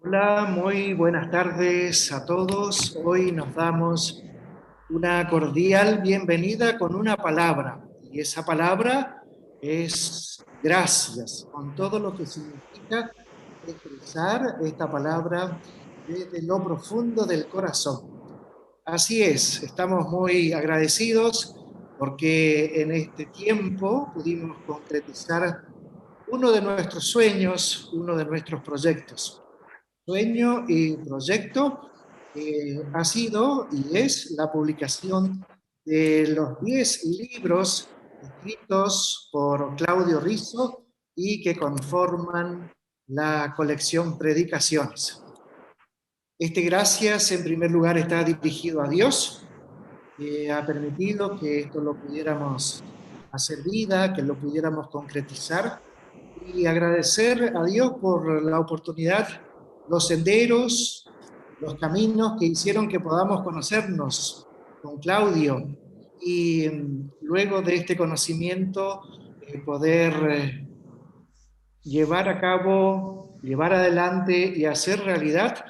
Hola, muy buenas tardes a todos. Hoy nos damos una cordial bienvenida con una palabra, y esa palabra es gracias, con todo lo que significa expresar esta palabra desde lo profundo del corazón. Así es, estamos muy agradecidos porque en este tiempo pudimos concretizar uno de nuestros sueños, uno de nuestros proyectos. Sueño y proyecto ha sido y es la publicación de los 10 libros escritos por Claudio Rizzo y que conforman la colección Predicaciones. Este gracias, en primer lugar, está dirigido a Dios, que ha permitido que esto lo pudiéramos hacer vida, que lo pudiéramos concretizar, y agradecer a Dios por la oportunidad, los senderos, los caminos que hicieron que podamos conocernos con Claudio y luego de este conocimiento poder llevar a cabo, llevar adelante y hacer realidad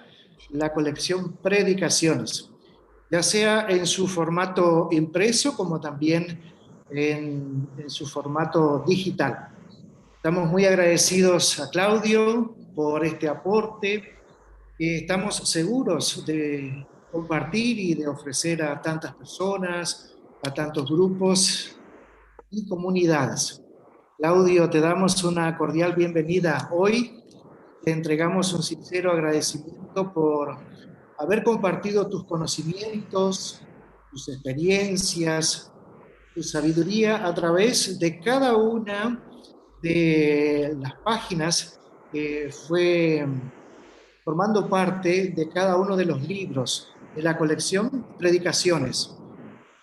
la colección Predicaciones, ya sea en su formato impreso como también en su formato digital. Estamos muy agradecidos a Claudio por este aporte que estamos seguros de compartir y de ofrecer a tantas personas, a tantos grupos y comunidades. Claudio, te damos una cordial bienvenida hoy. Te entregamos un sincero agradecimiento por haber compartido tus conocimientos, tus experiencias, tu sabiduría a través de cada una de las páginas que fue formando parte de cada uno de los libros de la colección Predicaciones.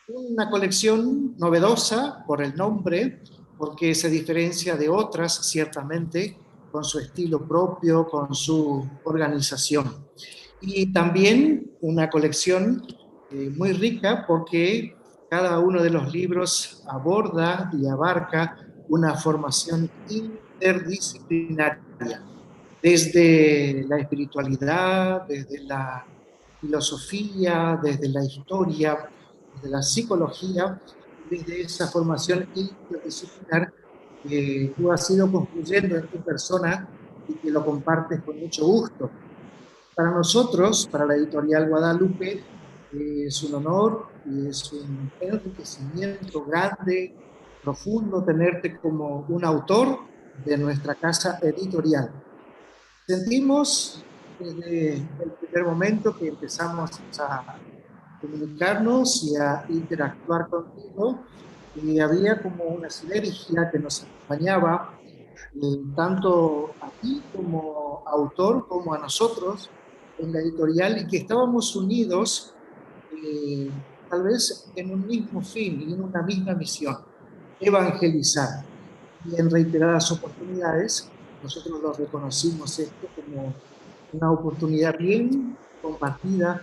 Una colección novedosa por el nombre, porque se diferencia de otras, ciertamente, con su estilo propio, con su organización. Y también una colección muy rica porque cada uno de los libros aborda y abarca una formación interdisciplinaria, desde la espiritualidad, desde la filosofía, desde la historia, desde la psicología, desde esa formación interdisciplinar que tú has ido construyendo en tu persona y que lo compartes con mucho gusto. Para nosotros, para la editorial Guadalupe, es un honor y es un enriquecimiento grande, profundo tenerte como un autor de nuestra casa editorial. Sentimos desde el primer momento que empezamos a comunicarnos y a interactuar contigo, y había como una sinergia que nos acompañaba tanto a ti como autor como a nosotros en la editorial, y que estábamos unidos eh, tal vez en un mismo fin y en una misma misión: evangelizar. Y en reiteradas oportunidades nosotros lo reconocimos esto como una oportunidad bien compartida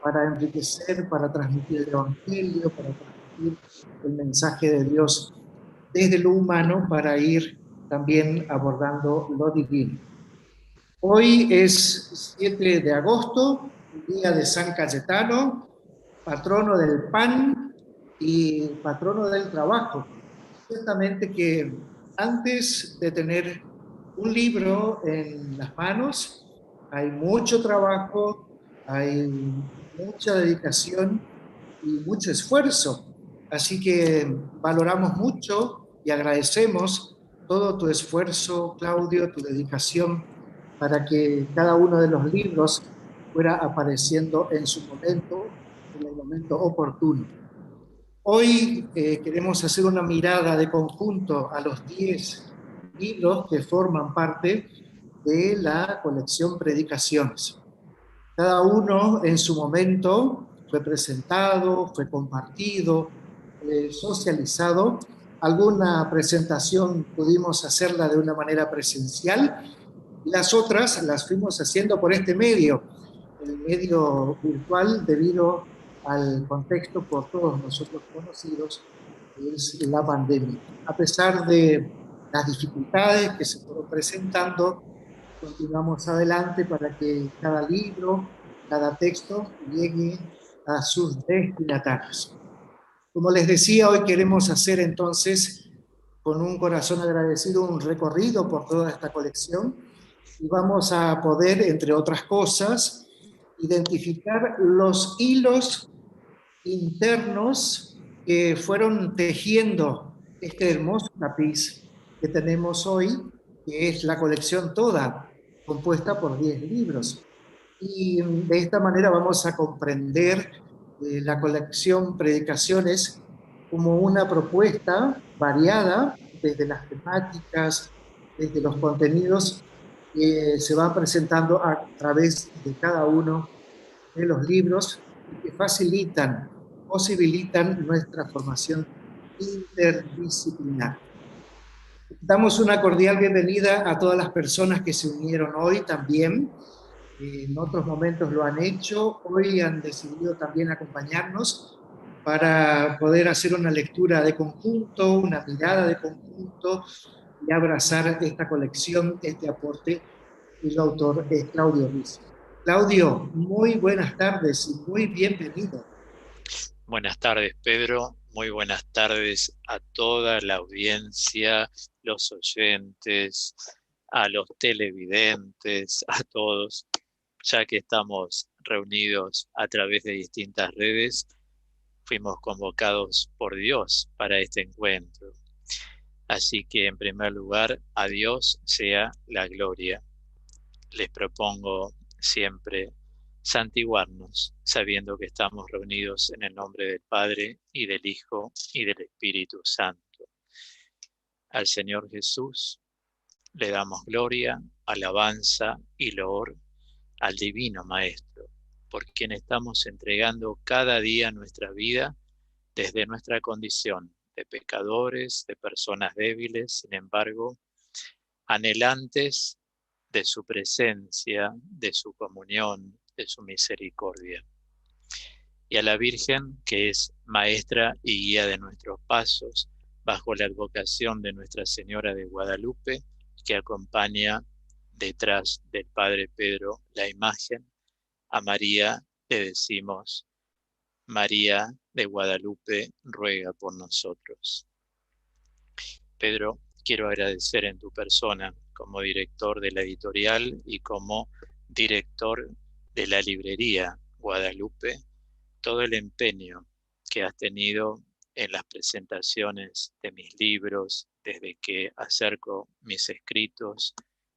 para enriquecer, para transmitir el Evangelio, para transmitir el mensaje de Dios desde lo humano para ir también abordando lo divino. Hoy es 7 de agosto, día de San Cayetano, patrono del pan y patrono del trabajo. Ciertamente que antes de tener un libro en las manos, hay mucho trabajo, hay mucha dedicación y mucho esfuerzo. Así que valoramos mucho y agradecemos todo tu esfuerzo, Claudio, tu dedicación para que cada uno de los libros fuera apareciendo en su momento, en el momento oportuno. Hoy queremos hacer una mirada de conjunto a los 10 libros que forman parte de la colección Predicaciones. Cada uno en su momento fue presentado, fue compartido, socializado. Alguna presentación pudimos hacerla de una manera presencial, y las otras las fuimos haciendo por este medio, el medio virtual, debido al contexto por todos nosotros conocidos, que es la pandemia. A pesar de las dificultades que se fueron presentando, continuamos adelante para que cada libro, cada texto llegue a sus destinatarios. Como les decía, hoy queremos hacer entonces, con un corazón agradecido, un recorrido por toda esta colección y vamos a poder, entre otras cosas, identificar los hilos internos que fueron tejiendo este hermoso tapiz que tenemos hoy, que es la colección toda, compuesta por 10 libros. Y de esta manera vamos a comprender la colección Predicaciones como una propuesta variada desde las temáticas, desde los contenidos que se van presentando a través de cada uno de los libros y que facilitan, posibilitan nuestra formación interdisciplinar. Damos una cordial bienvenida a todas las personas que se unieron hoy también. En otros momentos lo han hecho, hoy han decidido también acompañarnos para poder hacer una lectura de conjunto, una mirada de conjunto y abrazar esta colección, este aporte cuyo autor es Claudio Rizzo. Claudio, muy buenas tardes y muy bienvenido. Buenas tardes, Pedro. Muy buenas tardes a toda la audiencia, los oyentes, a los televidentes, a todos, ya que estamos reunidos a través de distintas redes, fuimos convocados por Dios para este encuentro. Así que, en primer lugar, a Dios sea la gloria. Les propongo siempre santiguarnos, sabiendo que estamos reunidos en el nombre del Padre, y del Hijo, y del Espíritu Santo. Al Señor Jesús le damos gloria, alabanza y loor al Divino Maestro, por quien estamos entregando cada día nuestra vida desde nuestra condición de pecadores, de personas débiles, sin embargo, anhelantes de su presencia, de su comunión, de su misericordia. Y a la Virgen, que es maestra y guía de nuestros pasos, bajo la advocación de Nuestra Señora de Guadalupe, que acompaña detrás del Padre Pedro la imagen, a María le decimos: María de Guadalupe, ruega por nosotros. Pedro, quiero agradecer en tu persona, como director de la editorial y como director de la librería Guadalupe, todo el empeño que has tenido en las presentaciones de mis libros, desde que acerco mis escritos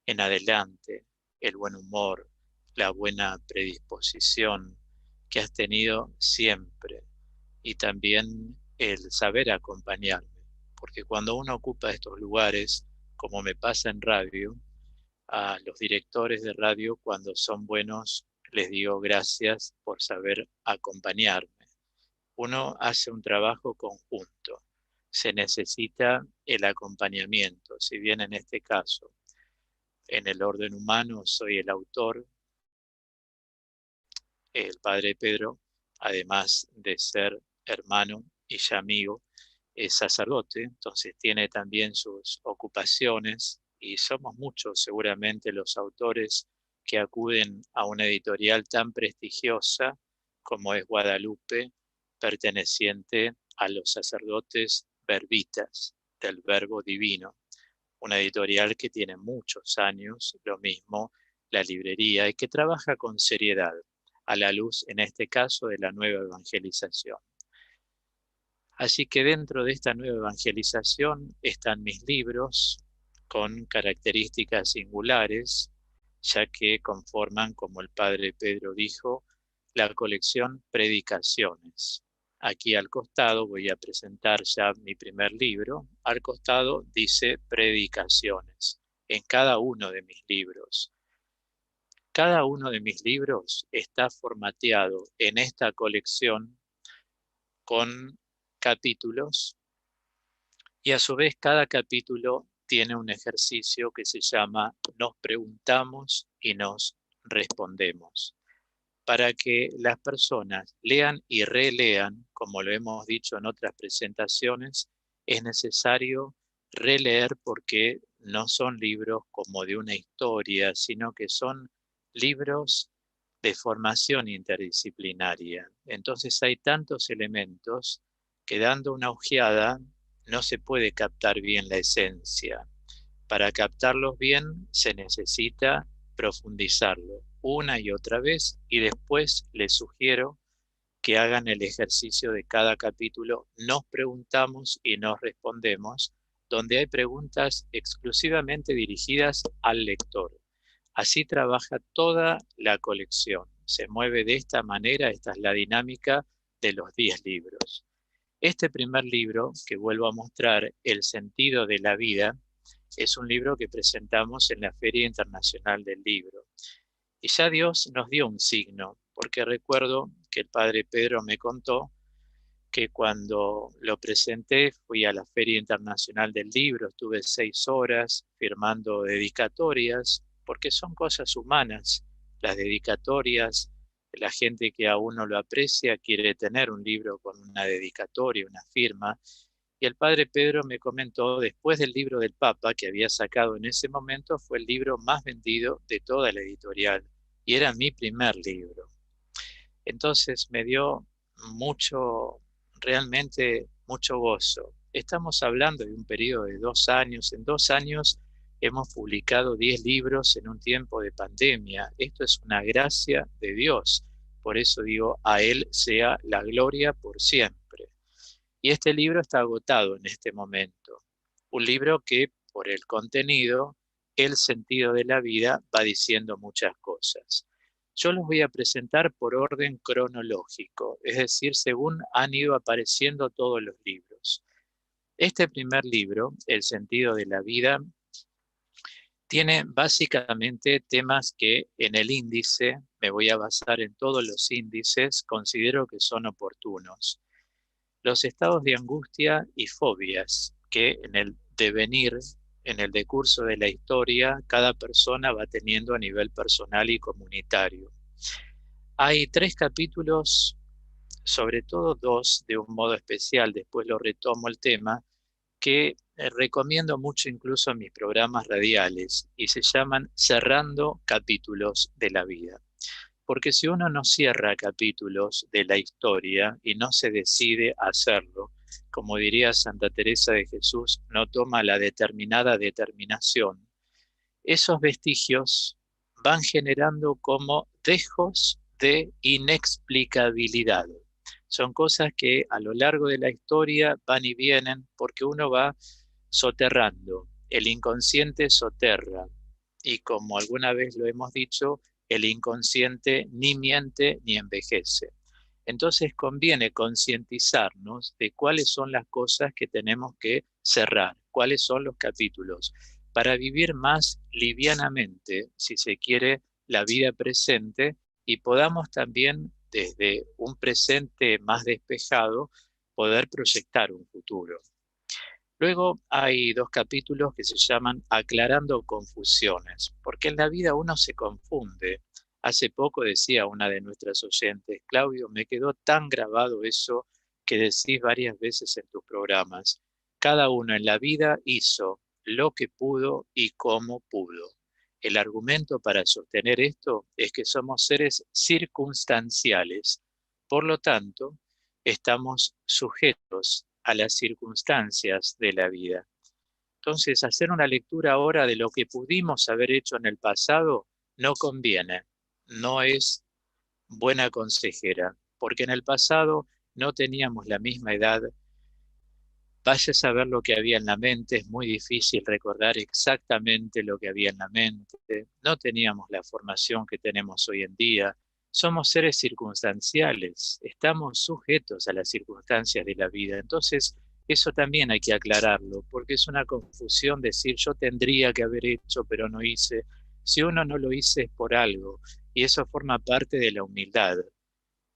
en adelante, el buen humor, la buena predisposición que has tenido siempre, y también el saber acompañarme, porque cuando uno ocupa estos lugares, como me pasa en radio, a los directores de radio, cuando son buenos, les digo gracias por saber acompañarme. Uno hace un trabajo conjunto, se necesita el acompañamiento, si bien en este caso, en el orden humano, soy el autor, el padre Pedro, además de ser hermano y ya amigo, es sacerdote, entonces tiene también sus ocupaciones, y somos muchos seguramente los autores que acuden a una editorial tan prestigiosa como es Guadalupe, perteneciente a los sacerdotes verbitas del Verbo Divino, una editorial que tiene muchos años, lo mismo la librería, y que trabaja con seriedad, a la luz, en este caso, de la nueva evangelización. Así que dentro de esta nueva evangelización están mis libros con características singulares, ya que conforman, como el padre Pedro dijo, la colección Predicaciones. Aquí al costado voy a presentar ya mi primer libro. Al costado dice Predicaciones en cada uno de mis libros. Cada uno de mis libros está formateado en esta colección con capítulos, y a su vez cada capítulo tiene un ejercicio que se llama Nos preguntamos y nos respondemos, para que las personas lean y relean. Como lo hemos dicho en otras presentaciones, es necesario releer porque no son libros como de una historia, sino que son libros de formación interdisciplinaria. Entonces hay tantos elementos que dando una ojeada no se puede captar bien la esencia. Para captarlos bien se necesita profundizarlo una y otra vez, y después les sugiero que hagan el ejercicio de cada capítulo. Nos preguntamos y nos respondemos, donde hay preguntas exclusivamente dirigidas al lector. Así trabaja toda la colección. Se mueve de esta manera, esta es la dinámica de los 10 libros. Este primer libro, que vuelvo a mostrar, El sentido de la vida, es un libro que presentamos en la Feria Internacional del Libro. Y ya Dios nos dio un signo, porque recuerdo que el padre Pedro me contó que cuando lo presenté fui a la Feria Internacional del Libro, estuve 6 horas firmando dedicatorias, porque son cosas humanas, las dedicatorias. La gente que a uno lo aprecia quiere tener un libro con una dedicatoria, una firma. Y el padre Pedro me comentó, después del libro del Papa que había sacado en ese momento, fue el libro más vendido de toda la editorial y era mi primer libro. Entonces me dio mucho, realmente mucho gozo. Estamos hablando de un periodo de 2 años. En 2 años hemos publicado 10 libros en un tiempo de pandemia. Esto es una gracia de Dios. Por eso digo, a Él sea la gloria por siempre. Y este libro está agotado en este momento. Un libro que, por el contenido, el sentido de la vida, va diciendo muchas cosas. Yo los voy a presentar por orden cronológico, es decir, según han ido apareciendo todos los libros. Este primer libro, El sentido de la vida, tiene básicamente temas que en el índice, me voy a basar en todos los índices, considero que son oportunos. Los estados de angustia y fobias que en el devenir, en el decurso de la historia, cada persona va teniendo a nivel personal y comunitario. Hay 3 capítulos, sobre todo 2 de un modo especial, después lo retomo el tema, que recomiendo mucho incluso en mis programas radiales y se llaman Cerrando capítulos de la vida. Porque si uno no cierra capítulos de la historia y no se decide a hacerlo, como diría Santa Teresa de Jesús, no toma la determinada determinación, esos vestigios van generando como dejos de inexplicabilidad. Son cosas que a lo largo de la historia van y vienen porque uno va soterrando. El inconsciente soterra. Y como alguna vez lo hemos dicho, el inconsciente ni miente ni envejece. Entonces conviene concientizarnos de cuáles son las cosas que tenemos que cerrar, cuáles son los capítulos, para vivir más livianamente, si se quiere, la vida presente y podamos también, desde un presente más despejado, poder proyectar un futuro. Luego hay 2 capítulos que se llaman Aclarando confusiones, porque en la vida uno se confunde. Hace poco decía una de nuestras oyentes, Claudio, me quedó tan grabado eso que decís varias veces en tus programas. Cada uno en la vida hizo lo que pudo y cómo pudo. El argumento para sostener esto es que somos seres circunstanciales. Por lo tanto, estamos sujetos a las circunstancias de la vida. Entonces, hacer una lectura ahora de lo que pudimos haber hecho en el pasado no conviene, no es buena consejera, porque en el pasado no teníamos la misma edad. Vaya a saber lo que había en la mente, es muy difícil recordar exactamente lo que había en la mente. No teníamos la formación que tenemos hoy en día. Somos seres circunstanciales, estamos sujetos a las circunstancias de la vida. Entonces, eso también hay que aclararlo, porque es una confusión decir yo tendría que haber hecho, pero no hice. Si uno no lo hizo es por algo, y eso forma parte de la humildad.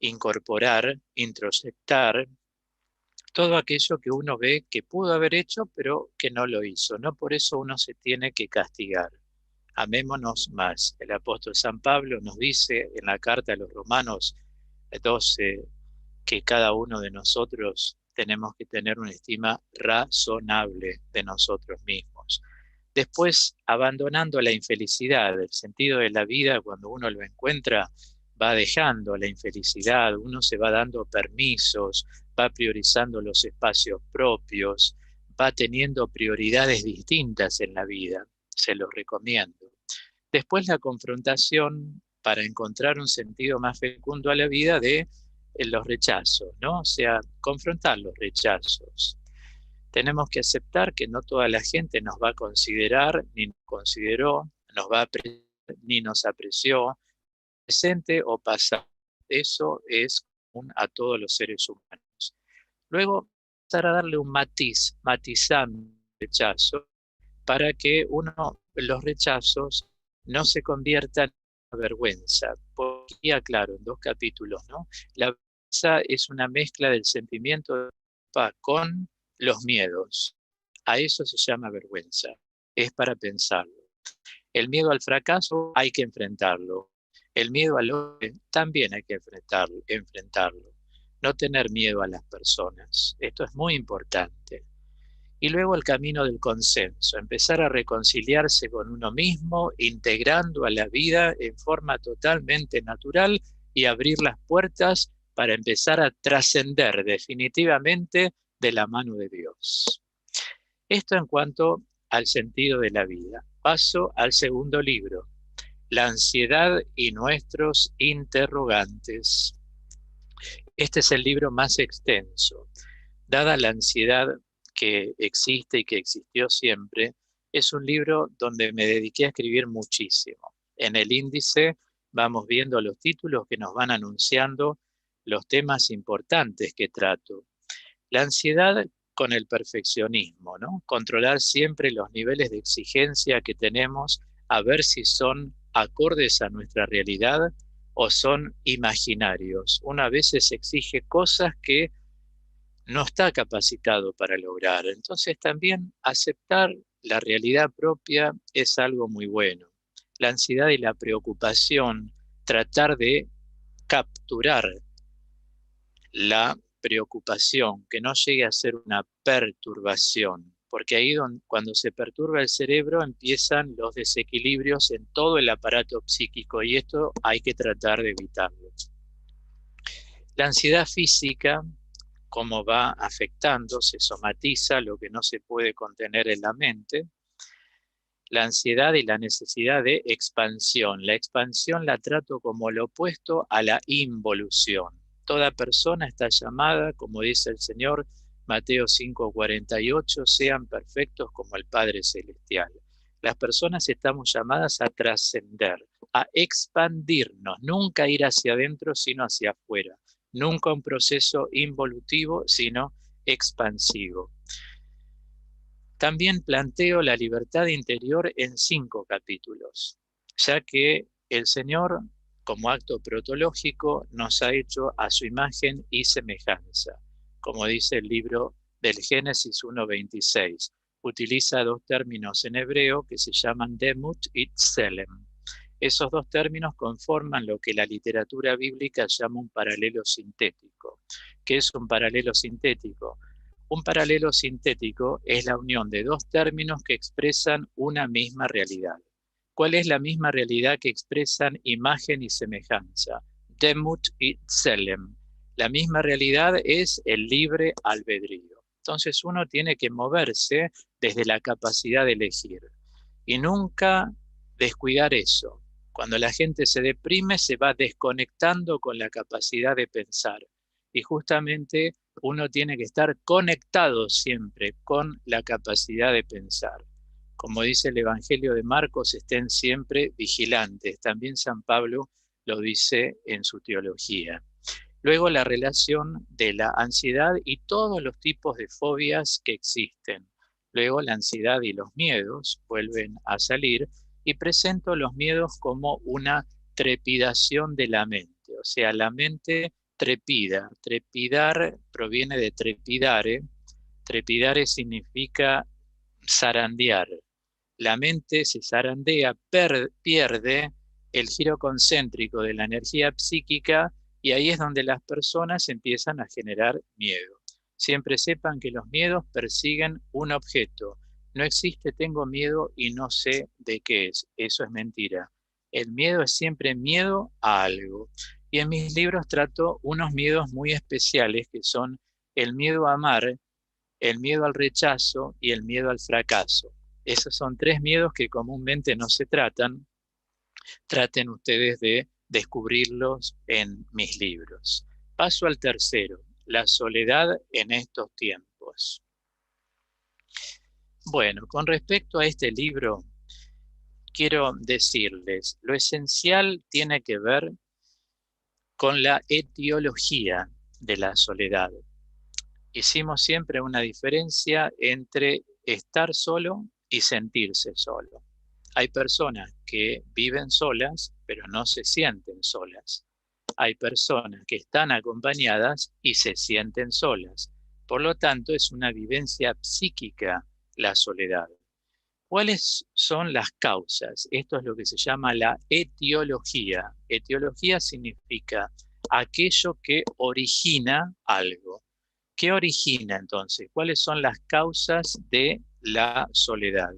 Incorporar, introspectar todo aquello que uno ve que pudo haber hecho, pero que no lo hizo. No por eso uno se tiene que castigar. Amémonos más. El apóstol San Pablo nos dice en la carta a los Romanos 12 que cada uno de nosotros tenemos que tener una estima razonable de nosotros mismos. Después, abandonando la infelicidad, el sentido de la vida, cuando uno lo encuentra, va dejando la infelicidad, uno se va dando permisos, va priorizando los espacios propios, va teniendo prioridades distintas en la vida. Se los recomiendo. Después la confrontación para encontrar un sentido más fecundo a la vida de los rechazos, ¿no? O sea, confrontar los rechazos. Tenemos que aceptar que no toda la gente nos va a considerar, ni nos consideró, nos va a ni nos apreció, presente o pasado. Eso es común a todos los seres humanos. Luego, empezar a darle un matizando el rechazo, para que los rechazos no se conviertan en una vergüenza. Porque, claro, en 2 capítulos, ¿no? La vergüenza es una mezcla del sentimiento de culpa con los miedos. A eso se llama vergüenza. Es para pensarlo. El miedo al fracaso hay que enfrentarlo. El miedo al otro también hay que enfrentarlo. No tener miedo a las personas. Esto es muy importante. Y luego el camino del consenso, empezar a reconciliarse con uno mismo, integrando a la vida en forma totalmente natural y abrir las puertas para empezar a trascender definitivamente de la mano de Dios. Esto en cuanto al sentido de la vida. Paso al segundo libro, La ansiedad y nuestros interrogantes. Este es el libro más extenso. Dada la ansiedad que existe y que existió siempre, es un libro donde me dediqué a escribir muchísimo. En el índice vamos viendo los títulos que nos van anunciando los temas importantes que trato. La ansiedad con el perfeccionismo, ¿no? Controlar siempre los niveles de exigencia que tenemos, a ver si son acordes a nuestra realidad o son imaginarios. Uno a veces exige cosas que no está capacitado para lograr. Entonces también aceptar la realidad propia es algo muy bueno. La ansiedad y la preocupación, tratar de capturar la preocupación, que no llegue a ser una perturbación, porque ahí cuando se perturba el cerebro empiezan los desequilibrios en todo el aparato psíquico y esto hay que tratar de evitarlo. La ansiedad física, cómo va afectando, se somatiza lo que no se puede contener en la mente. La ansiedad y la necesidad de expansión. La expansión la trato como lo opuesto a la involución. Toda persona está llamada, como dice el Señor, Mateo 5:48, sean perfectos como el Padre Celestial. Las personas estamos llamadas a trascender, a expandirnos, nunca ir hacia adentro, sino hacia afuera. Nunca un proceso involutivo, sino expansivo. También planteo la libertad interior en 5 capítulos, ya que el Señor, como acto protológico, nos ha hecho a su imagen y semejanza, como dice el libro del Génesis 1:26. Utiliza 2 términos en hebreo que se llaman demut y tselem. Esos 2 términos conforman lo que la literatura bíblica llama un paralelo sintético. ¿Qué es un paralelo sintético? Un paralelo sintético es la unión de 2 términos que expresan una misma realidad. ¿Cuál es la misma realidad que expresan imagen y semejanza? Demut y tselem. La misma realidad es el libre albedrío. Entonces uno tiene que moverse desde la capacidad de elegir y nunca descuidar eso. Cuando la gente se deprime, se va desconectando con la capacidad de pensar. Y justamente uno tiene que estar conectado siempre con la capacidad de pensar. Como dice el Evangelio de Marcos, estén siempre vigilantes. También San Pablo lo dice en su teología. Luego la relación de la ansiedad y todos los tipos de fobias que existen. Luego la ansiedad y los miedos vuelven a salir y presento los miedos como una trepidación de la mente. O sea, la mente trepida. Trepidar proviene de trepidare. Trepidare significa zarandear. La mente se zarandea, pierde el giro concéntrico de la energía psíquica y ahí es donde las personas empiezan a generar miedo. Siempre sepan que los miedos persiguen un objeto, No existe tengo miedo y no sé de qué es. Eso es mentira. El miedo es siempre miedo a algo. Y en mis libros trato unos miedos muy especiales que son el miedo a amar, el miedo al rechazo y el miedo al fracaso. Esos son tres miedos que comúnmente no se tratan. Traten ustedes de descubrirlos en mis libros. Paso al tercero, la soledad en estos tiempos. Bueno, con respecto a este libro, quiero decirles, lo esencial tiene que ver con la etiología de la soledad. Hicimos siempre una diferencia entre estar solo y sentirse solo. Hay personas que viven solas, pero no se sienten solas. Hay personas que están acompañadas y se sienten solas. Por lo tanto, es una vivencia psíquica la soledad. ¿Cuáles son las causas? Esto es lo que se llama la etiología. Etiología significa aquello que origina algo. ¿Qué origina entonces? ¿Cuáles son las causas de la soledad?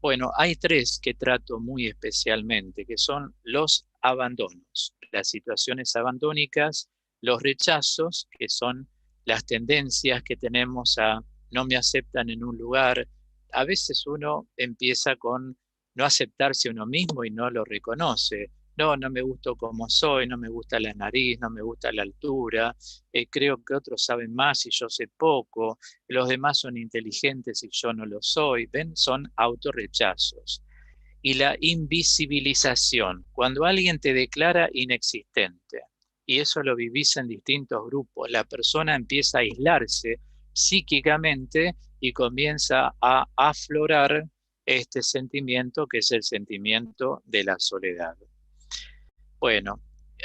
Bueno, hay tres que trato muy especialmente, que son los abandonos, las situaciones abandónicas, los rechazos, que son las tendencias que tenemos a no me aceptan en un lugar. A veces uno empieza con no aceptarse a uno mismo y no lo reconoce. No, no me gusto como soy, no me gusta la nariz, no me gusta la altura, creo que otros saben más y yo sé poco, los demás son inteligentes y yo no lo soy, ¿ven? Son autorrechazos. Y la invisibilización, cuando alguien te declara inexistente, y eso lo vivís en distintos grupos, la persona empieza a aislarse psíquicamente y comienza a aflorar este sentimiento que es el sentimiento de la soledad. Bueno,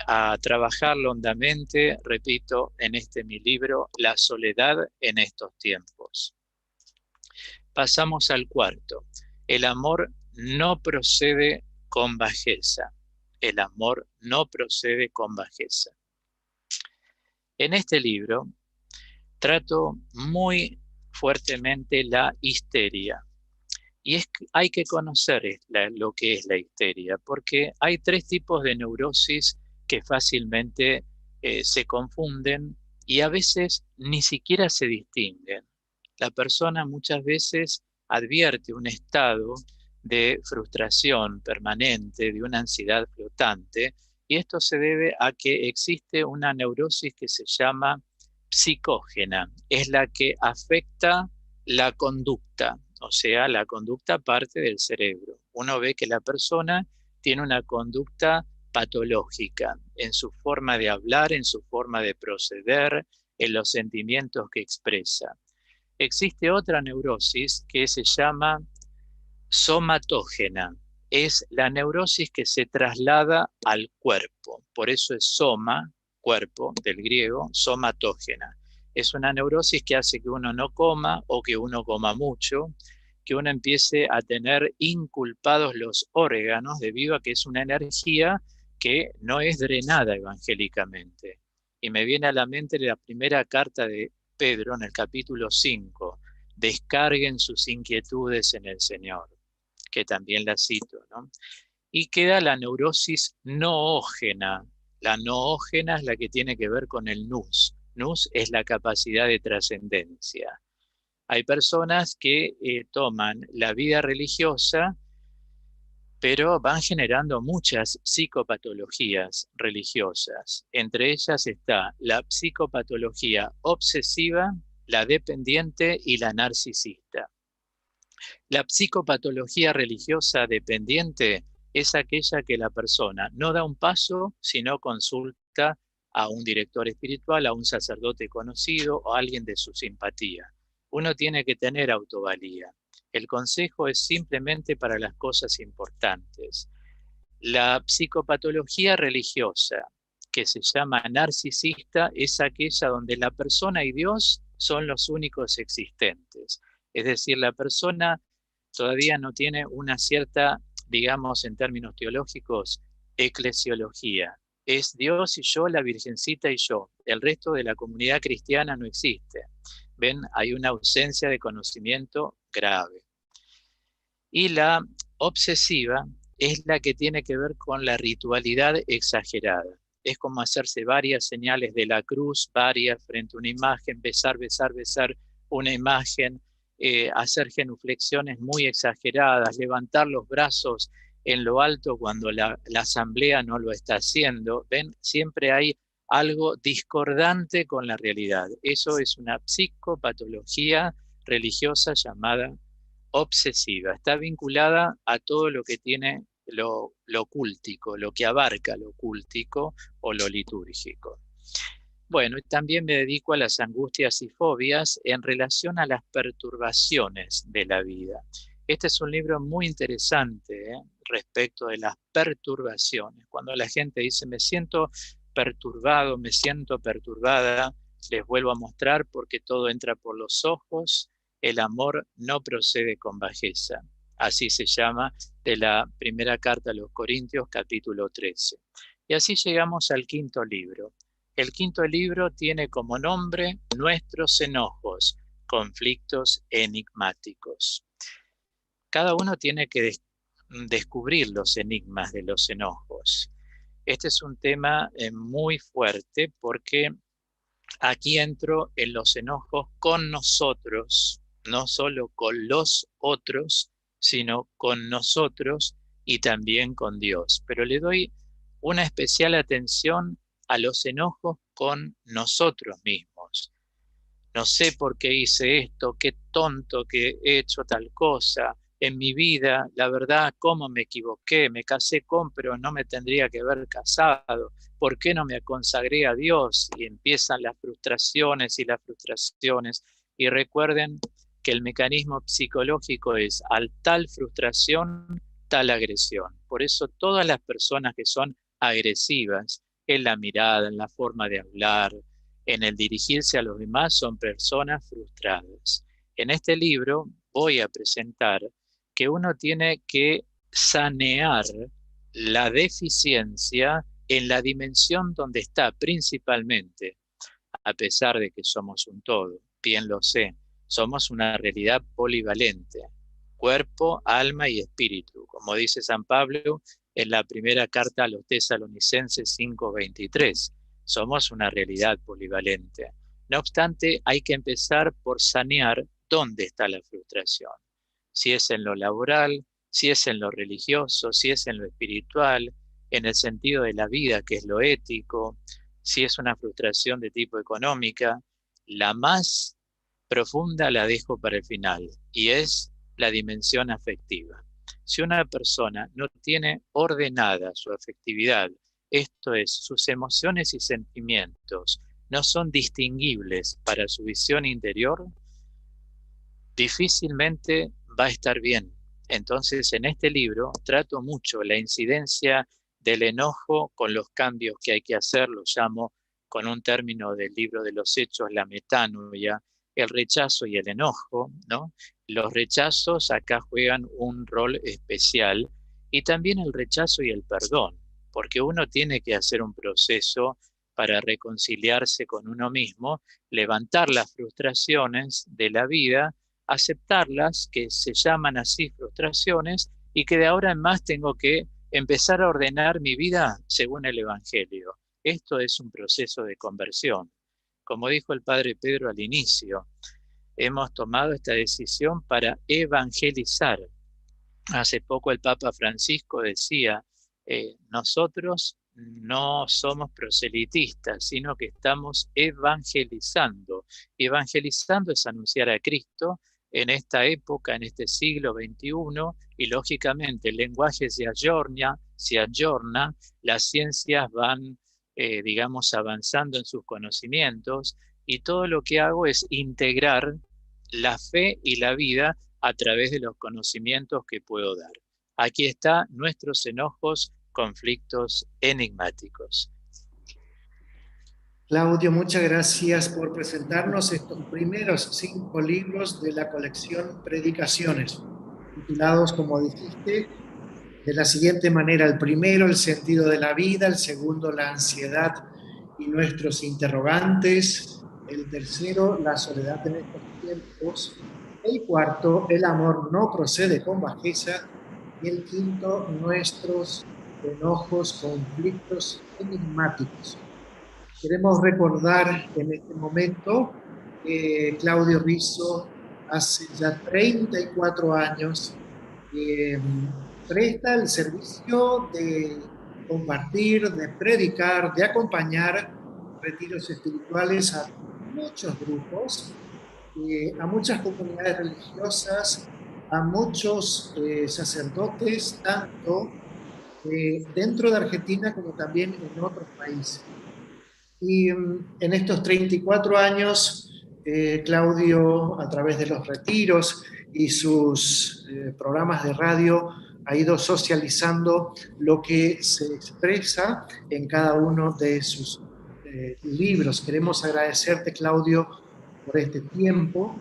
a trabajarlo hondamente, repito, en mi libro, La soledad en estos tiempos. Pasamos al cuarto. El amor no procede con bajeza. El amor no procede con bajeza. En este libro trato muy fuertemente la histeria. Y hay que conocer lo que es la histeria, porque hay tres tipos de neurosis que fácilmente se confunden y a veces ni siquiera se distinguen. La persona muchas veces advierte un estado de frustración permanente, de una ansiedad flotante, y esto se debe a que existe una neurosis que se llama psicógena, es la que afecta la conducta, o sea, la conducta parte del cerebro. Uno ve que la persona tiene una conducta patológica en su forma de hablar, en su forma de proceder, en los sentimientos que expresa. Existe otra neurosis que se llama somatógena. Es la neurosis que se traslada al cuerpo. Por eso es soma, cuerpo, del griego, somatógena. Es una neurosis que hace que uno no coma o que uno coma mucho, que uno empiece a tener inculpados los órganos debido a que es una energía que no es drenada evangélicamente. Y me viene a la mente la primera carta de Pedro en el capítulo 5, descarguen sus inquietudes en el Señor, que también la cito, ¿no? Y queda la neurosis noógena. La noógena es la que tiene que ver con el nous. Nous es la capacidad de trascendencia. Hay personas que toman la vida religiosa, pero van generando muchas psicopatologías religiosas. Entre ellas está la psicopatología obsesiva, la dependiente y la narcisista. La psicopatología religiosa dependiente es aquella que la persona no da un paso si no consulta a un director espiritual, a un sacerdote conocido o a alguien de su simpatía. Uno tiene que tener autovalía. El consejo es simplemente para las cosas importantes. La psicopatología religiosa, que se llama narcisista, es aquella donde la persona y Dios son los únicos existentes. Es decir, la persona todavía no tiene una cierta, digamos en términos teológicos, eclesiología. Es Dios y yo, la Virgencita y yo. El resto de la comunidad cristiana no existe. ¿Ven? Hay una ausencia de conocimiento grave. Y la obsesiva es la que tiene que ver con la ritualidad exagerada. Es como hacerse varias señales de la cruz, varias frente a una imagen, besar, besar, besar una imagen, hacer genuflexiones muy exageradas, levantar los brazos en lo alto cuando la asamblea no lo está haciendo. ¿Ven? Siempre hay algo discordante con la realidad. Eso es una psicopatología religiosa llamada obsesiva. Está vinculada a todo lo que tiene lo cultico, lo que abarca lo cultico o lo litúrgico. Bueno, y también me dedico a las angustias y fobias en relación a las perturbaciones de la vida. Este es un libro muy interesante respecto de las perturbaciones. Cuando la gente dice, me siento perturbado, me siento perturbada, les vuelvo a mostrar porque todo entra por los ojos, el amor no procede con bajeza. Así se llama de la primera carta a los Corintios, capítulo 13. Y así llegamos al quinto libro. El quinto libro tiene como nombre Nuestros enojos, conflictos enigmáticos. Cada uno tiene que descubrir los enigmas de los enojos. Este es un tema muy fuerte porque aquí entro en los enojos con nosotros, no solo con los otros, sino con nosotros y también con Dios. Pero le doy una especial atención a los enojos con nosotros mismos. No sé por qué hice esto, qué tonto que he hecho tal cosa. En mi vida, la verdad, cómo me equivoqué, me casé con, pero no me tendría que haber casado. ¿Por qué no me consagré a Dios? Y empiezan las frustraciones y las frustraciones. Y recuerden que el mecanismo psicológico es al tal frustración, tal agresión. Por eso todas las personas que son agresivas en la mirada, en la forma de hablar, en el dirigirse a los demás, son personas frustradas. En este libro voy a presentar que uno tiene que sanear la deficiencia en la dimensión donde está principalmente, a pesar de que somos un todo, bien lo sé, somos una realidad polivalente, cuerpo, alma y espíritu, como dice San Pablo en la primera carta a los Tesalonicenses 5:23. Somos una realidad polivalente. No obstante, hay que empezar por sanear dónde está la frustración. Si es en lo laboral, si es en lo religioso, si es en lo espiritual, en el sentido de la vida, que es lo ético, si es una frustración de tipo económica. La más profunda la dejo para el final y es la dimensión afectiva. Si una persona no tiene ordenada su afectividad, esto es, sus emociones y sentimientos no son distinguibles para su visión interior, difícilmente va a estar bien. Entonces, en este libro trato mucho la incidencia del enojo con los cambios que hay que hacer, lo llamo con un término del libro de los Hechos, la metanoia, el rechazo y el enojo, ¿no? Los rechazos acá juegan un rol especial y también el rechazo y el perdón, porque uno tiene que hacer un proceso para reconciliarse con uno mismo, levantar las frustraciones de la vida, aceptarlas, que se llaman así frustraciones, y que de ahora en más tengo que empezar a ordenar mi vida según el Evangelio. Esto es un proceso de conversión. Como dijo el padre Pedro al inicio, hemos tomado esta decisión para evangelizar. Hace poco el Papa Francisco decía, nosotros no somos proselitistas, sino que estamos evangelizando. Evangelizando es anunciar a Cristo en esta época, en este siglo XXI, y lógicamente el lenguaje se ayorna, las ciencias van, digamos, avanzando en sus conocimientos, y todo lo que hago es integrar la fe y la vida a través de los conocimientos que puedo dar. Aquí está Nuestros enojos, conflictos enigmáticos. Claudio, muchas gracias por presentarnos estos primeros 5 libros de la colección Predicaciones, titulados, como dijiste, de la siguiente manera: el primero, el sentido de la vida; el segundo, la ansiedad y nuestros interrogantes; el tercero, la soledad en estos tiempos; El cuarto, el amor no procede con bajeza. Y el quinto, nuestros enojos, conflictos enigmáticos. Queremos recordar en este momento que Claudio Rizzo hace ya 34 años que presta el servicio de compartir, de predicar, de acompañar retiros espirituales a muchos grupos, a muchas comunidades religiosas, a muchos sacerdotes, tanto dentro de Argentina como también en otros países. Y en estos 34 años, Claudio, a través de los retiros y sus programas de radio, ha ido socializando lo que se expresa en cada uno de sus libros. Queremos agradecerte, Claudio, por este tiempo.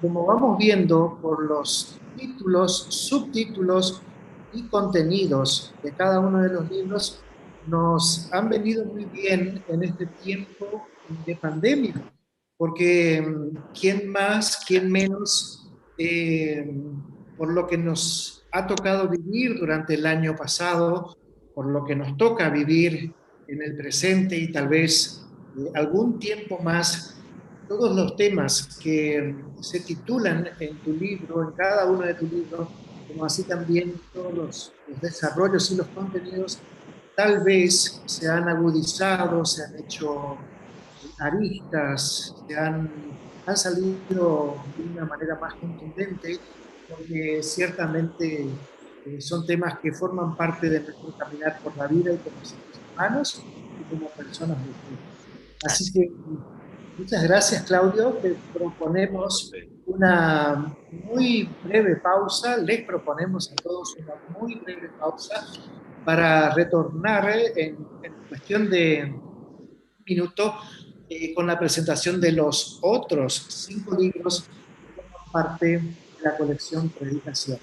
Como vamos viendo por los títulos, subtítulos y contenidos de cada uno de los libros, nos han venido muy bien en este tiempo de pandemia, porque quién más, quién menos, por lo que nos ha tocado vivir durante el año pasado, por lo que nos toca vivir en el presente y tal vez algún tiempo más, todos los temas que se titulan en tu libro, en cada uno de tus libros, como así también todos los desarrollos y los contenidos, tal vez se han agudizado, se han hecho aristas, han salido de una manera más contundente, porque ciertamente son temas que forman parte de nuestro caminar por la vida y como seres humanos y como personas de fe. Así Así. que muchas gracias, Claudio. Te proponemos una muy breve pausa, les proponemos a todos una muy breve pausa para retornar en cuestión de un minuto con la presentación de los otros 5 libros que forman parte de la colección Predicaciones.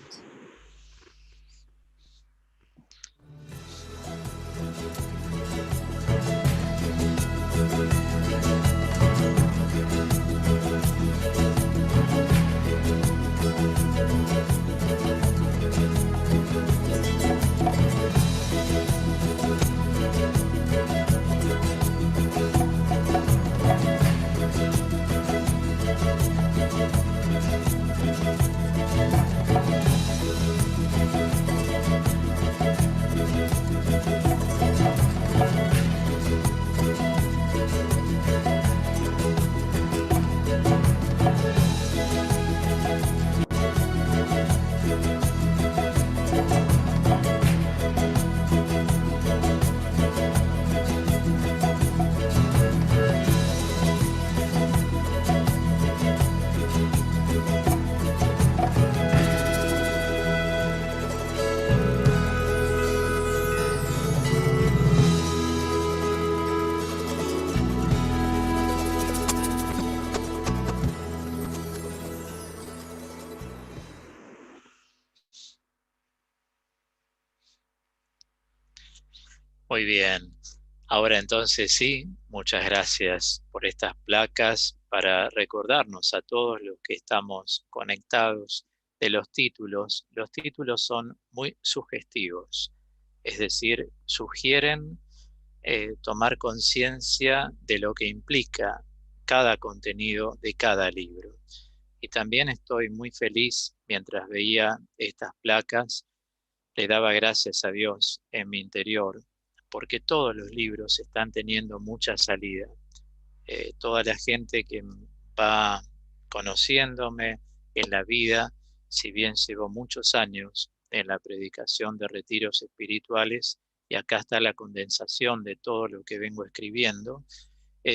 Muy bien. Ahora entonces sí, muchas gracias por estas placas para recordarnos a todos los que estamos conectados de los títulos. Los títulos son muy sugestivos, es decir, sugieren tomar conciencia de lo que implica cada contenido de cada libro. Y también estoy muy feliz mientras veía estas placas, le daba gracias a Dios en mi interior, porque todos los libros están teniendo mucha salida. Toda la gente que va conociéndome en la vida, si bien llevo muchos años en la predicación de retiros espirituales, y acá está la condensación de todo lo que vengo escribiendo,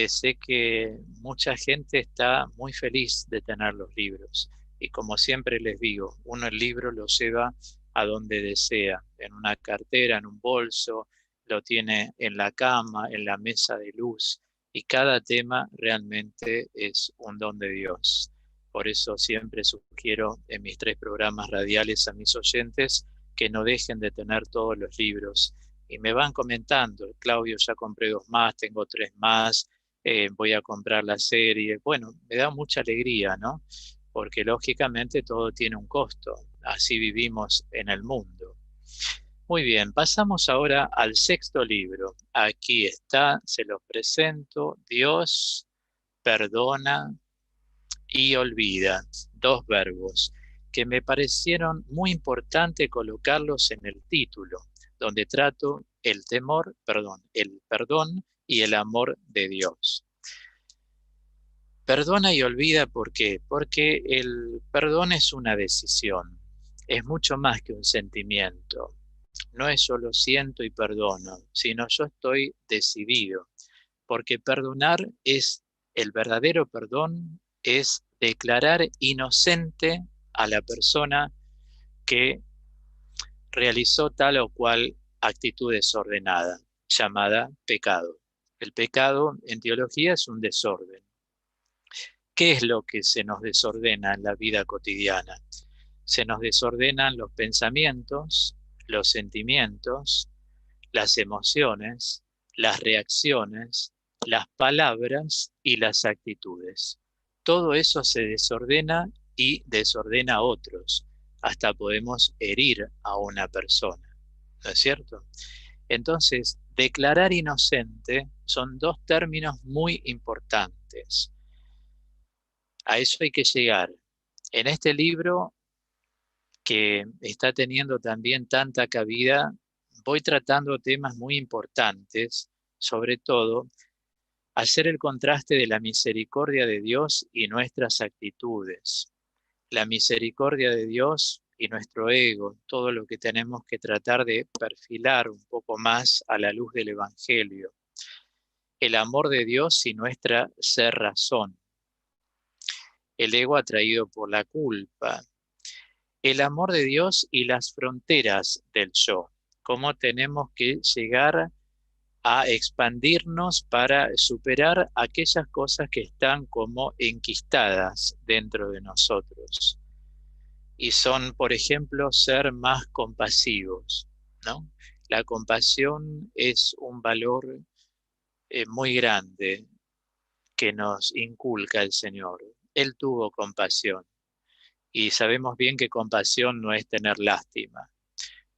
sé que mucha gente está muy feliz de tener los libros. Y como siempre les digo, uno el libro lo lleva a donde desea, en una cartera, en un bolso, lo tiene en la cama, en la mesa de luz, y cada tema realmente es un don de Dios. Por eso siempre sugiero en mis 3 programas radiales a mis oyentes que no dejen de tener todos los libros. Y me van comentando, Claudio, ya compré 2 más, tengo 3 más, voy a comprar la serie. Bueno, me da mucha alegría, ¿no? porque lógicamente todo tiene un costo, así vivimos en el mundo. Muy bien, pasamos ahora al sexto libro. Aquí está, se los presento, Dios perdona y olvida, dos verbos que me parecieron muy importante colocarlos en el título, donde trato el perdón y el amor de Dios. Perdona y olvida, ¿por qué? Porque el perdón es una decisión, es mucho más que un sentimiento. No es solo siento y perdono, sino yo estoy decidido, porque perdonar es, el verdadero perdón es declarar inocente a la persona que realizó tal o cual actitud desordenada, llamada pecado. El pecado en teología es un desorden. ¿Qué es lo que se nos desordena en la vida cotidiana? Se nos desordenan los pensamientos, los sentimientos, las emociones, las reacciones, las palabras y las actitudes. Todo eso se desordena y desordena a otros. Hasta podemos herir a una persona, ¿no es cierto? Entonces, declarar inocente son dos términos muy importantes. A eso hay que llegar. En este libro, que está teniendo también tanta cabida, voy tratando temas muy importantes, sobre todo hacer el contraste de la misericordia de Dios y nuestras actitudes. La misericordia de Dios y nuestro ego, todo lo que tenemos que tratar de perfilar un poco más a la luz del Evangelio. El amor de Dios y nuestra cerrazón. El ego atraído por la culpa. El amor de Dios y las fronteras del yo. Cómo tenemos que llegar a expandirnos para superar aquellas cosas que están como enquistadas dentro de nosotros. Y son, por ejemplo, ser más compasivos, ¿no? La compasión es un valor muy grande que nos inculca el Señor. Él tuvo compasión y sabemos bien que compasión no es tener lástima.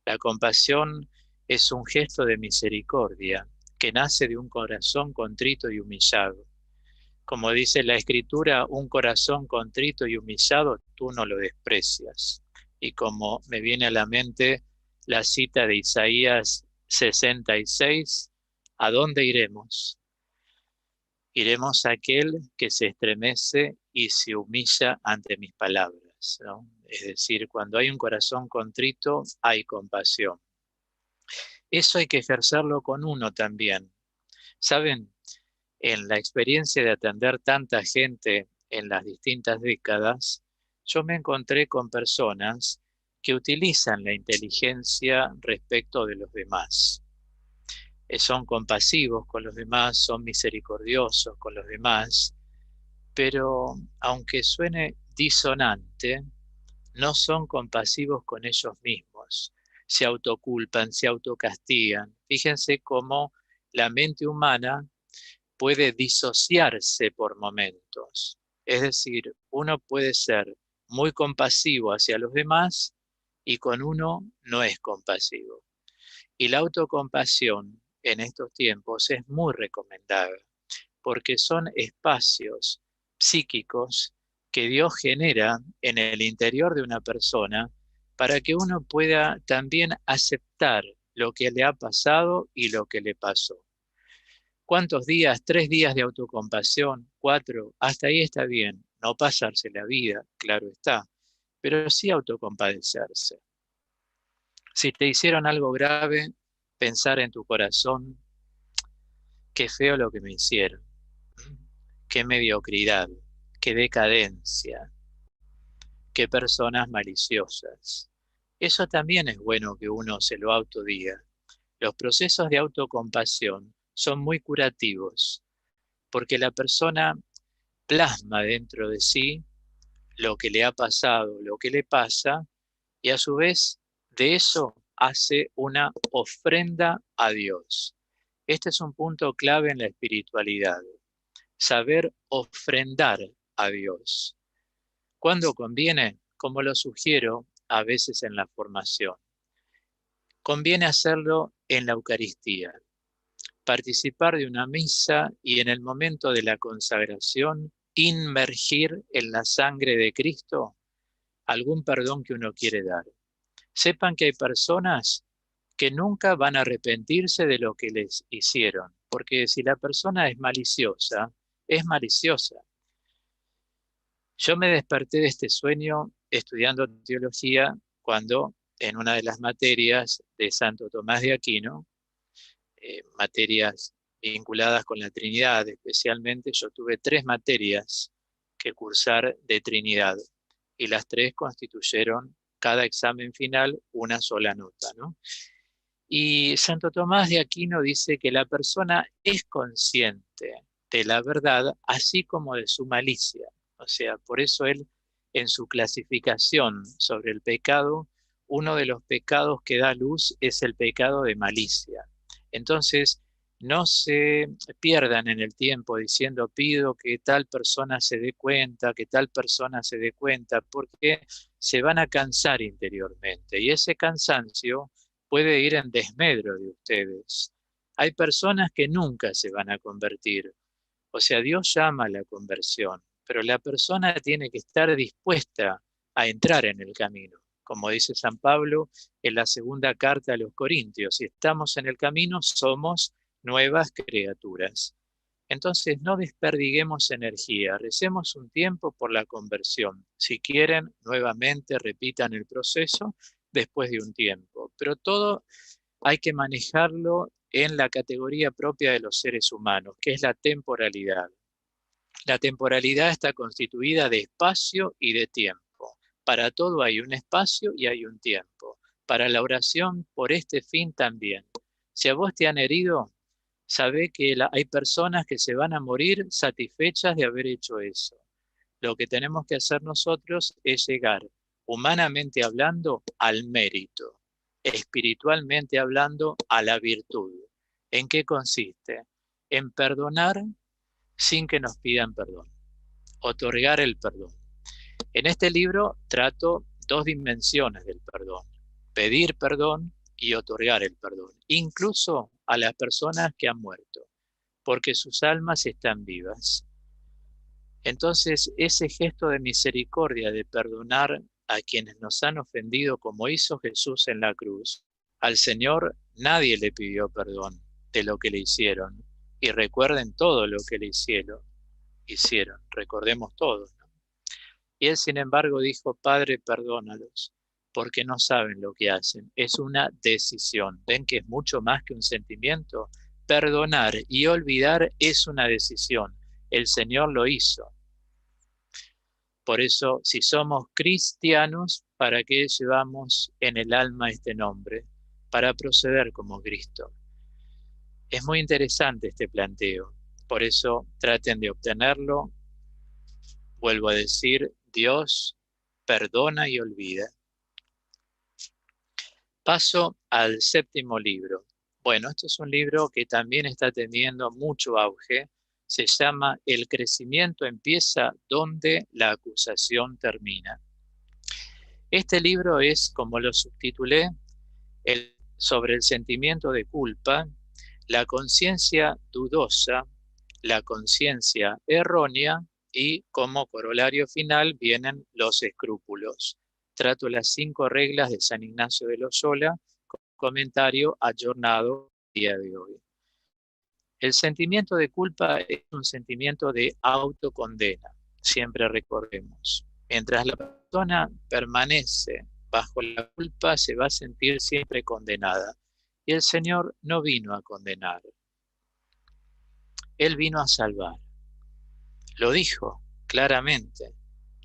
La compasión es un gesto de misericordia que nace de un corazón contrito y humillado. Como dice la Escritura, un corazón contrito y humillado tú no lo desprecias. Y como me viene a la mente la cita de Isaías 66, ¿a dónde iremos? Iremos a aquel que se estremece y se humilla ante mis palabras, ¿no? Es decir, cuando hay un corazón contrito, hay compasión. Eso hay que ejercerlo con uno también. ¿Saben? En la experiencia de atender tanta gente en las distintas décadas, yo me encontré con personas que utilizan la inteligencia respecto de los demás. Son compasivos con los demás, son misericordiosos con los demás, pero aunque suene disonante, no son compasivos con ellos mismos. Se autoculpan, se autocastigan. Fíjense cómo la mente humana puede disociarse por momentos. Es decir, uno puede ser muy compasivo hacia los demás y con uno no es compasivo. Y la autocompasión en estos tiempos es muy recomendada porque son espacios psíquicos que Dios genera en el interior de una persona para que uno pueda también aceptar lo que le ha pasado y lo que le pasó. ¿Cuántos días? 3 días de autocompasión, 4, hasta ahí está bien. No pasarse la vida, claro está, pero sí autocompadecerse. Si te hicieron algo grave, pensar en tu corazón, qué feo lo que me hicieron, qué mediocridad, qué decadencia, qué personas maliciosas. Eso también es bueno que uno se lo autodiga. Los procesos de autocompasión son muy curativos, porque la persona plasma dentro de sí lo que le ha pasado, lo que le pasa, y a su vez de eso hace una ofrenda a Dios. Este es un punto clave en la espiritualidad, saber ofrendar a Dios. ¿Cuándo conviene? Como lo sugiero a veces en la formación. Conviene hacerlo en la Eucaristía, participar de una misa y en el momento de la consagración inmergir en la sangre de Cristo algún perdón que uno quiere dar. Sepan que hay personas que nunca van a arrepentirse de lo que les hicieron, porque si la persona es maliciosa, es maliciosa. Yo me desperté de este sueño estudiando teología cuando en una de las materias de Santo Tomás de Aquino, materias vinculadas con la Trinidad, especialmente yo tuve 3 materias que cursar de Trinidad y las 3 constituyeron cada examen final una sola nota, ¿no? Y Santo Tomás de Aquino dice que la persona es consciente de la verdad así como de su malicia. O sea, por eso él en su clasificación sobre el pecado, uno de los pecados que da luz es el pecado de malicia. Entonces, no se pierdan en el tiempo diciendo pido que tal persona se dé cuenta, que tal persona se dé cuenta, porque se van a cansar interiormente. Y ese cansancio puede ir en desmedro de ustedes. Hay personas que nunca se van a convertir. O sea, Dios llama a la conversión, pero la persona tiene que estar dispuesta a entrar en el camino. Como dice San Pablo en la segunda carta a los Corintios, si estamos en el camino, somos nuevas criaturas. Entonces, no desperdiguemos energía, recemos un tiempo por la conversión. Si quieren, nuevamente repitan el proceso después de un tiempo. Pero todo hay que manejarlo en la categoría propia de los seres humanos, que es la temporalidad. La temporalidad está constituida de espacio y de tiempo. Para todo hay un espacio y hay un tiempo. Para la oración, por este fin también. Si a vos te han herido, sabé que hay personas que se van a morir satisfechas de haber hecho eso. Lo que tenemos que hacer nosotros es llegar, humanamente hablando, al mérito, espiritualmente hablando, a la virtud. ¿En qué consiste? En perdonar sin que nos pidan perdón, otorgar el perdón. En este libro trato 2 dimensiones del perdón, pedir perdón y otorgar el perdón, incluso a las personas que han muerto, porque sus almas están vivas. Entonces, ese gesto de misericordia, de perdonar a quienes nos han ofendido como hizo Jesús en la cruz, al Señor nadie le pidió perdón de lo que le hicieron. Y recuerden todo lo que le hicieron, recordemos todo, ¿no? Y él, sin embargo, dijo, Padre, perdónalos, porque no saben lo que hacen. Es una decisión. ¿Ven que es mucho más que un sentimiento? Perdonar y olvidar es una decisión. El Señor lo hizo. Por eso, si somos cristianos, ¿para qué llevamos en el alma este nombre? Para proceder como Cristo. Es muy interesante este planteo. Por eso, traten de obtenerlo. Vuelvo a decir, Dios perdona y olvida. Paso al 7º libro. Bueno, este es un libro que también está teniendo mucho auge. Se llama El crecimiento empieza donde la acusación termina. Este libro es, como lo subtitulé, sobre el sentimiento de culpa, la conciencia dudosa, la conciencia errónea y como corolario final vienen los escrúpulos. Trato las 5 reglas de San Ignacio de Loyola, comentario ayornado día de hoy. El sentimiento de culpa es un sentimiento de autocondena, siempre recordemos. Mientras la persona permanece bajo la culpa, se va a sentir siempre condenada. Y el Señor no vino a condenar. Él vino a salvar. Lo dijo claramente.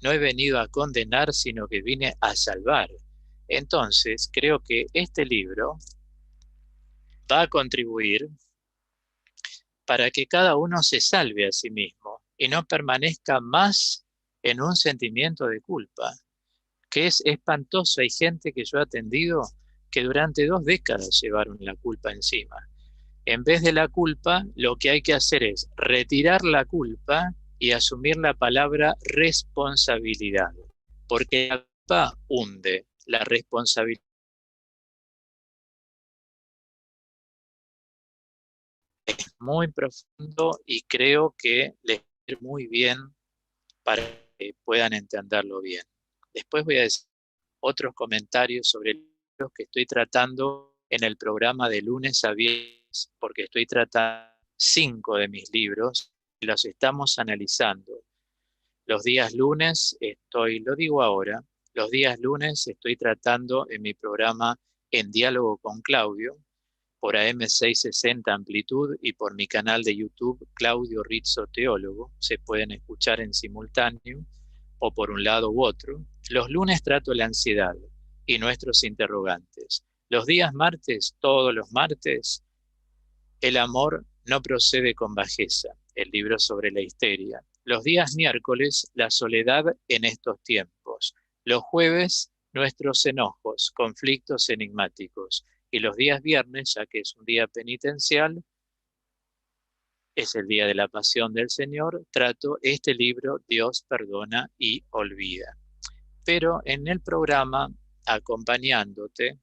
No he venido a condenar, sino que vine a salvar. Entonces, creo que este libro va a contribuir para que cada uno se salve a sí mismo y no permanezca más en un sentimiento de culpa, que es espantoso. Hay gente que yo he atendido que durante 2 décadas llevaron la culpa encima. En vez de la culpa, lo que hay que hacer es retirar la culpa y asumir la palabra responsabilidad. porque la culpa hunde, la responsabilidad es muy profundo y creo que les va a ir muy bien para que puedan entenderlo bien. Después voy a decir otros comentarios sobre los que estoy tratando en el programa de lunes a viernes, porque estoy tratando 5 de mis libros y los estamos analizando. Los días lunes lo digo ahora, los días lunes estoy tratando en mi programa En Diálogo con Claudio, por AM660 Amplitud y por mi canal de YouTube Claudio Rizzo Teólogo, se pueden escuchar en simultáneo o por un lado u otro. Los lunes trato la ansiedad y nuestros interrogantes. Los días martes, todos los martes, el amor no procede con bajeza, el libro sobre la histeria. Los días miércoles, la soledad en estos tiempos. Los jueves, nuestros enojos, conflictos enigmáticos. Y los días viernes, ya que es un día penitencial, es el día de la pasión del Señor, trato este libro, Dios perdona y olvida. Pero en el programa, acompañándote,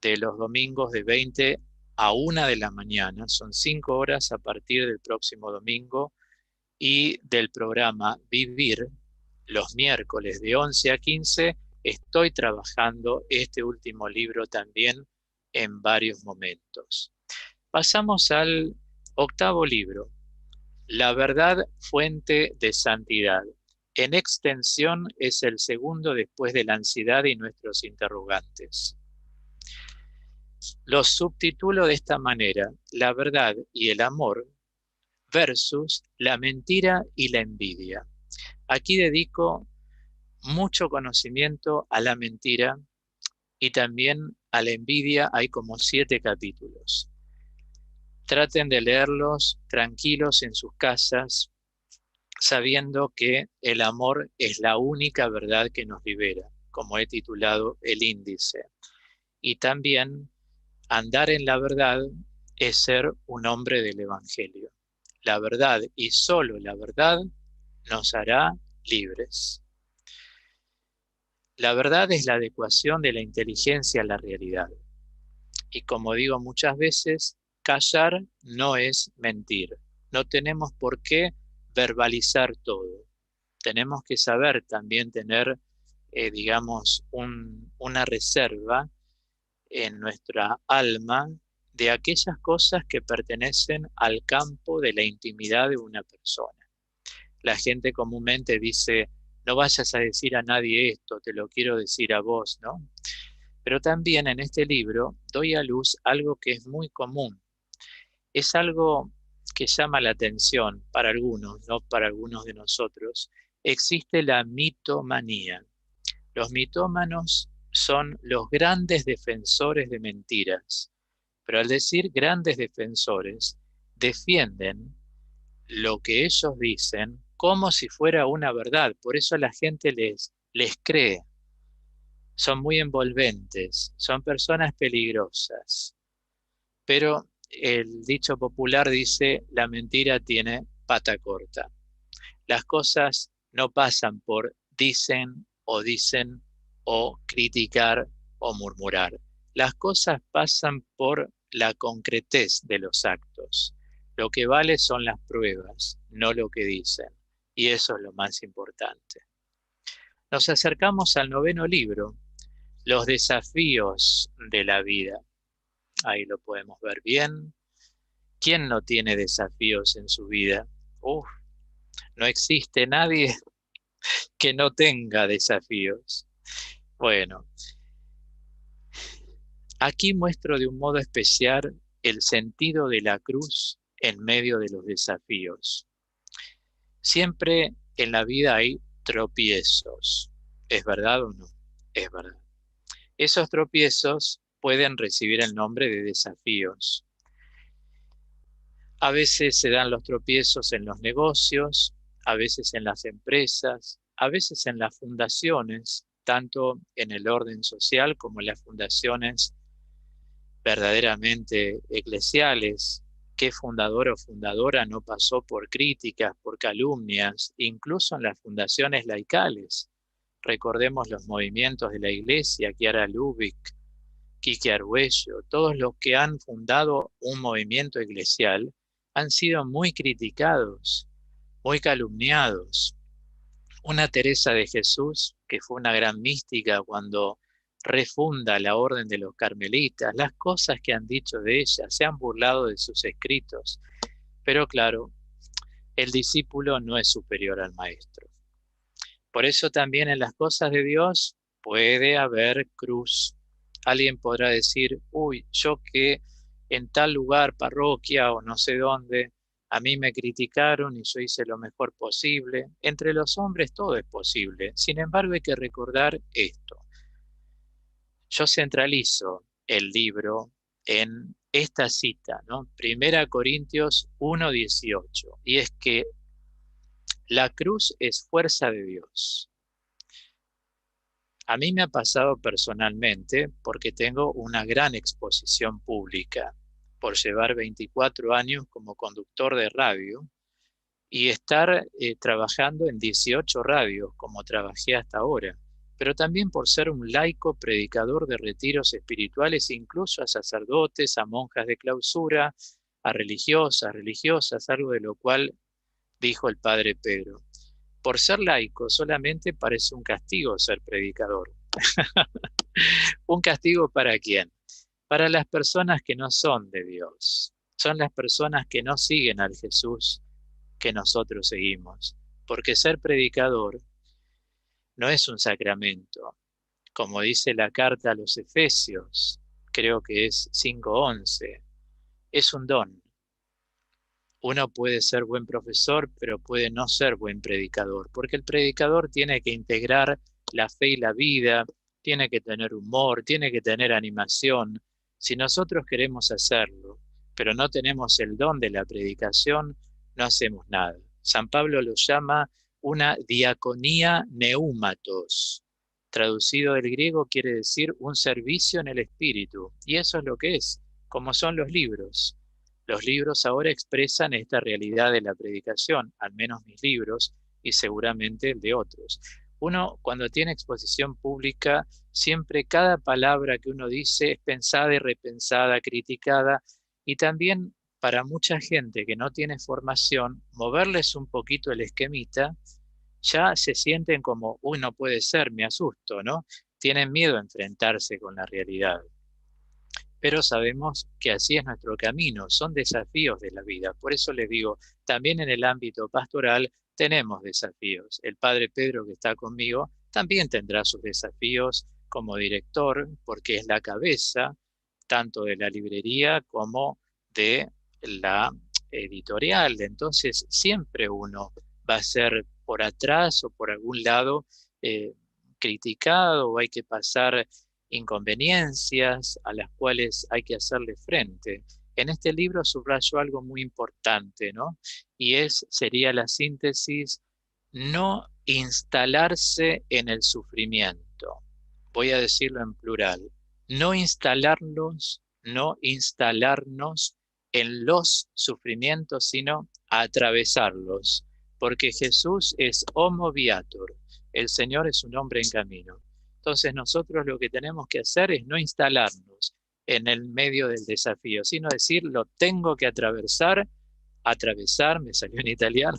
de los domingos de 20 a 1 de la mañana, son 5 horas a partir del próximo domingo, y del programa Vivir, los miércoles de 11 a 15, estoy trabajando este último libro también en varios momentos. Pasamos al octavo libro, La verdad, fuente de santidad. En extensión es el segundo después de la ansiedad y nuestros interrogantes. Los subtitulo de esta manera: La verdad y el amor versus la mentira y la envidia. Aquí dedico mucho conocimiento a la mentira y también a la envidia. Hay como 7 capítulos. Traten de leerlos tranquilos en sus casas, sabiendo que el amor es la única verdad que nos libera, como he titulado el índice. Y también andar en la verdad es ser un hombre del Evangelio. La verdad y solo la verdad nos hará libres. La verdad es la adecuación de la inteligencia a la realidad. Y como digo muchas veces, callar no es mentir. No tenemos por qué verbalizar todo. Tenemos que saber también tener, digamos, una reserva en nuestra alma de aquellas cosas que pertenecen al campo de la intimidad de una persona. La gente comúnmente dice, no vayas a decir a nadie esto, te lo quiero decir a vos, ¿no? Pero también en este libro doy a luz algo que es muy común. Es algo que llama la atención para algunos, no para algunos de nosotros. Existe la mitomanía. Los mitómanos son los grandes defensores de mentiras, pero al decir grandes defensores, defienden lo que ellos dicen como si fuera una verdad. Por eso la gente les cree. Son muy envolventes, son personas peligrosas. Pero el dicho popular dice, la mentira tiene pata corta. Las cosas no pasan por dicen o criticar o murmurar. Las cosas pasan por la concretez de los actos. Lo que vale son las pruebas, no lo que dicen. Y eso es lo más importante. Nos acercamos al noveno libro, Los desafíos de la vida. Ahí lo podemos ver bien. ¿Quién no tiene desafíos en su vida? No existe nadie que no tenga desafíos. Bueno, aquí muestro de un modo especial el sentido de la cruz en medio de los desafíos. Siempre en la vida hay tropiezos. ¿Es verdad o no? Es verdad. Esos tropiezos pueden recibir el nombre de desafíos. A veces se dan los tropiezos en los negocios, a veces en las empresas, a veces en las fundaciones, tanto en el orden social como en las fundaciones verdaderamente eclesiales. ¿Qué fundador o fundadora no pasó por críticas, por calumnias, incluso en las fundaciones laicales? Recordemos los movimientos de la Iglesia, Chiara Lubich, Quique Argüello, todos los que han fundado un movimiento eclesial han sido muy criticados, muy calumniados. Una Teresa de Jesús, que fue una gran mística cuando refunda la orden de los carmelitas, las cosas que han dicho de ella, se han burlado de sus escritos, pero claro, el discípulo no es superior al maestro. Por eso también en las cosas de Dios puede haber cruz. Alguien podrá decir, uy, yo que en tal lugar, parroquia o no sé dónde, a mí me criticaron y yo hice lo mejor posible. Entre los hombres todo es posible. Sin embargo, hay que recordar esto. Yo centralizo el libro en esta cita, ¿no? 1 Corintios 1:18, y es que la cruz es fuerza de Dios. A mí me ha pasado personalmente porque tengo una gran exposición pública por llevar 24 años como conductor de radio y estar trabajando en 18 radios como trabajé hasta ahora, pero también por ser un laico predicador de retiros espirituales, incluso a sacerdotes, a monjas de clausura, a religiosas, algo de lo cual dijo el padre Pedro. Por ser laico solamente parece un castigo ser predicador. ¿Un castigo para quién? Para las personas que no son de Dios. Son las personas que no siguen al Jesús que nosotros seguimos. Porque ser predicador no es un sacramento. Como dice la carta a los Efesios, creo que es 5:11, es un don. Uno puede ser buen profesor, pero puede no ser buen predicador, porque el predicador tiene que integrar la fe y la vida, tiene que tener humor, tiene que tener animación. Si nosotros queremos hacerlo, pero no tenemos el don de la predicación, no hacemos nada. San Pablo lo llama una diaconía neumatos. Traducido del griego quiere decir un servicio en el espíritu, y eso es lo que es, como son los libros. Los libros ahora expresan esta realidad de la predicación, al menos mis libros y seguramente el de otros. Uno, cuando tiene exposición pública, siempre cada palabra que uno dice es pensada y repensada, criticada, y también para mucha gente que no tiene formación, moverles un poquito el esquemita, ya se sienten como, uy, no puede ser, me asusto, ¿no? Tienen miedo a enfrentarse con la realidad. Pero sabemos que así es nuestro camino, son desafíos de la vida. Por eso les digo, también en el ámbito pastoral tenemos desafíos. El padre Pedro que está conmigo también tendrá sus desafíos como director, porque es la cabeza tanto de la librería como de la editorial. Entonces siempre uno va a ser por atrás o por algún lado criticado, o hay que pasar inconveniencias a las cuales hay que hacerle frente. En este libro subrayo algo muy importante, ¿no? Y sería la síntesis, no instalarse en el sufrimiento. Voy a decirlo en plural. No instalarnos en los sufrimientos, sino atravesarlos. Porque Jesús es homo viator. El Señor es un hombre en camino. Entonces nosotros lo que tenemos que hacer es no instalarnos en el medio del desafío, sino decir, lo tengo que atravesar, me salió en italiano,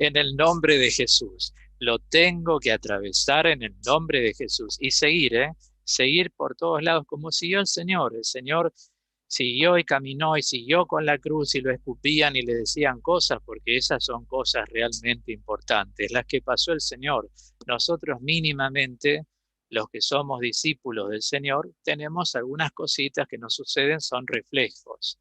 en el nombre de Jesús. Lo tengo que atravesar en el nombre de Jesús y seguir por todos lados como siguió el Señor. El Señor siguió y caminó y siguió con la cruz y lo escupían y le decían cosas, porque esas son cosas realmente importantes, las que pasó el Señor. Nosotros mínimamente, los que somos discípulos del Señor, tenemos algunas cositas que nos suceden, son reflejos.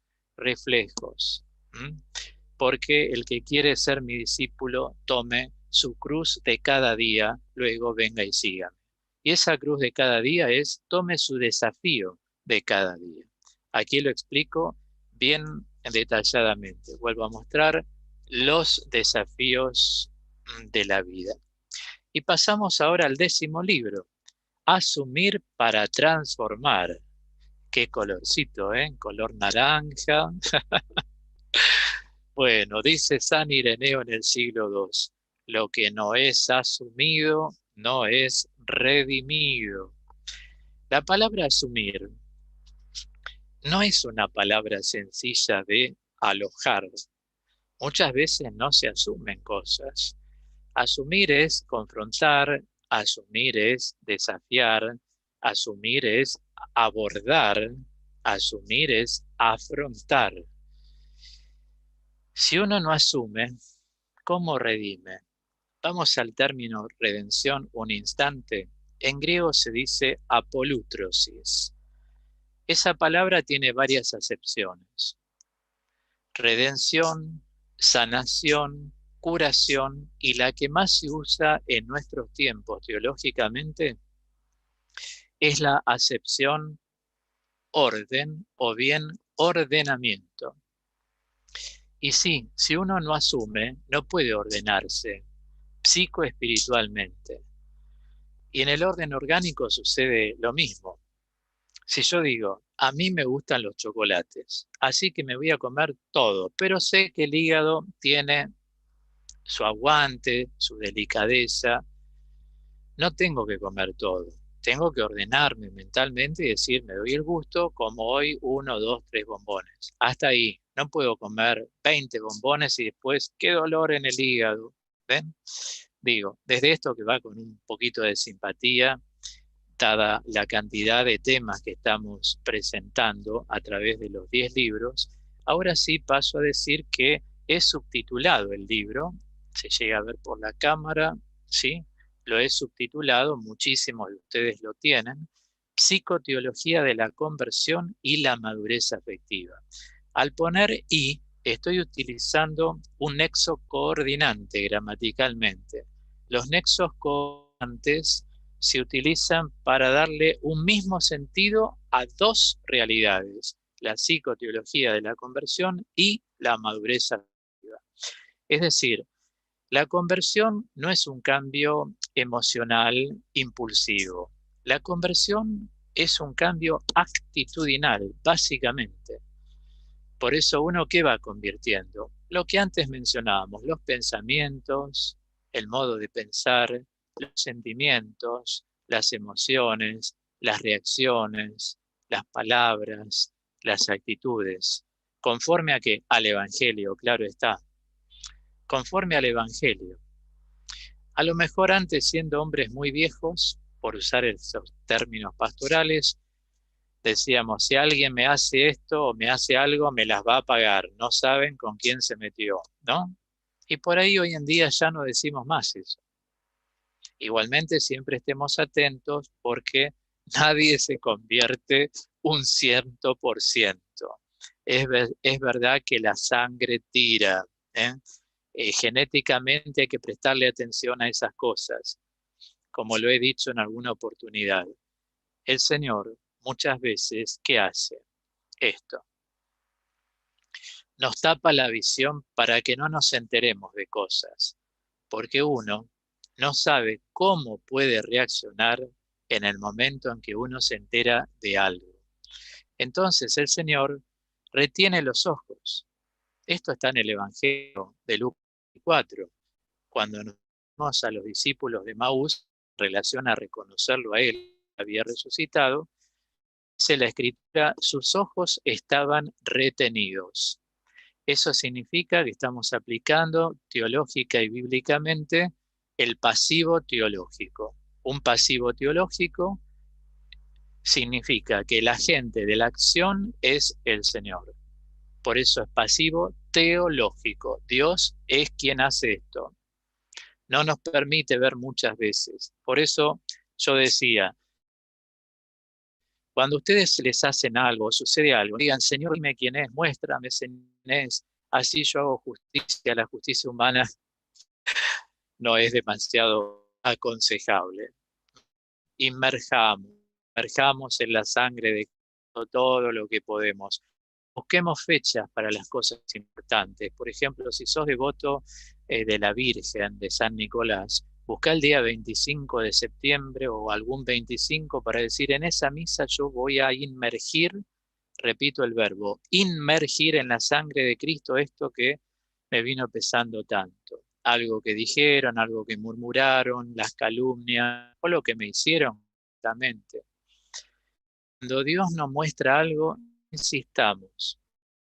Porque el que quiere ser mi discípulo, tome su cruz de cada día, luego venga y sígame. Y esa cruz de cada día tome su desafío de cada día. Aquí lo explico bien detalladamente. Vuelvo a mostrar los desafíos de la vida. Y pasamos ahora al 10º libro, Asumir para transformar. Qué colorcito, ¿eh? Color naranja. Bueno, dice San Ireneo en el siglo II, lo que no es asumido no es redimido. La palabra asumir no es una palabra sencilla de alojar. Muchas veces no se asumen cosas. Asumir es confrontar, asumir es desafiar, asumir es abordar, asumir es afrontar. Si uno no asume, ¿cómo redime? Vamos al término redención un instante. En griego se dice apolútrosis. Esa palabra tiene varias acepciones. Redención, sanación, curación, y la que más se usa en nuestros tiempos teológicamente es la acepción orden o bien ordenamiento. Y sí, si uno no asume, no puede ordenarse psicoespiritualmente. Y en el orden orgánico sucede lo mismo. Si yo digo, a mí me gustan los chocolates, así que me voy a comer todo, pero sé que el hígado tiene su aguante, su delicadeza, no tengo que comer todo. Tengo que ordenarme mentalmente y decir, me doy el gusto, como hoy 1, 2, 3 bombones. Hasta ahí. No puedo comer 20 bombones y después, qué dolor en el hígado. ¿Ven? Digo, desde esto que va con un poquito de simpatía, dada la cantidad de temas que estamos presentando a través de los 10 libros, ahora sí paso a decir que es subtitulado el libro, se llega a ver por la cámara, ¿sí? Lo he subtitulado, muchísimos de ustedes lo tienen, Psicoteología de la conversión y la madurez afectiva. Al poner y, estoy utilizando un nexo coordinante gramaticalmente. Los nexos coordinantes se utilizan para darle un mismo sentido a dos realidades, la psicoteología de la conversión y la madurez afectiva. Es decir, la conversión no es un cambio emocional impulsivo. La conversión es un cambio actitudinal, básicamente. Por eso uno, ¿qué va convirtiendo? Lo que antes mencionábamos, los pensamientos, el modo de pensar, los sentimientos, las emociones, las reacciones, las palabras, las actitudes. ¿Conforme a qué? Al Evangelio, claro está. Conforme al Evangelio. A lo mejor antes, siendo hombres muy viejos, por usar esos términos pastorales, decíamos, si alguien me hace esto o me hace algo, me las va a pagar. No saben con quién se metió, ¿no? Y por ahí hoy en día ya no decimos más eso. Igualmente siempre estemos atentos porque nadie se convierte un 100%. Es verdad que la sangre tira, ¿eh? Genéticamente hay que prestarle atención a esas cosas, como lo he dicho en alguna oportunidad. El Señor muchas veces, ¿qué hace? Esto. Nos tapa la visión para que no nos enteremos de cosas, porque uno no sabe cómo puede reaccionar en el momento en que uno se entera de algo. Entonces el Señor retiene los ojos. Esto está en el Evangelio de Lucas 4, cuando nos vemos a los discípulos de Maús en relación a reconocerlo a él, había resucitado, dice la Escritura, sus ojos estaban retenidos. Eso significa que estamos aplicando teológica y bíblicamente el pasivo teológico. Un pasivo teológico significa que el agente de la acción es el Señor. Por eso es pasivo teológico. Dios es quien hace esto. No nos permite ver muchas veces. Por eso yo decía, cuando ustedes les hacen algo, sucede algo, digan, Señor, dime quién es, muéstrame quién es, así yo hago justicia. La justicia humana no es demasiado aconsejable. Inmerjamos en la sangre de todo lo que podemos. Busquemos fechas para las cosas importantes. Por ejemplo, si sos devoto de la Virgen de San Nicolás, busca el día 25 de septiembre o algún 25 para decir, en esa misa yo voy a inmergir, repito el verbo, inmergir en la sangre de Cristo esto que me vino pesando tanto. algo que dijeron, algo que murmuraron, las calumnias o lo que me hicieron. Justamente. Cuando Dios nos muestra algo, insistamos.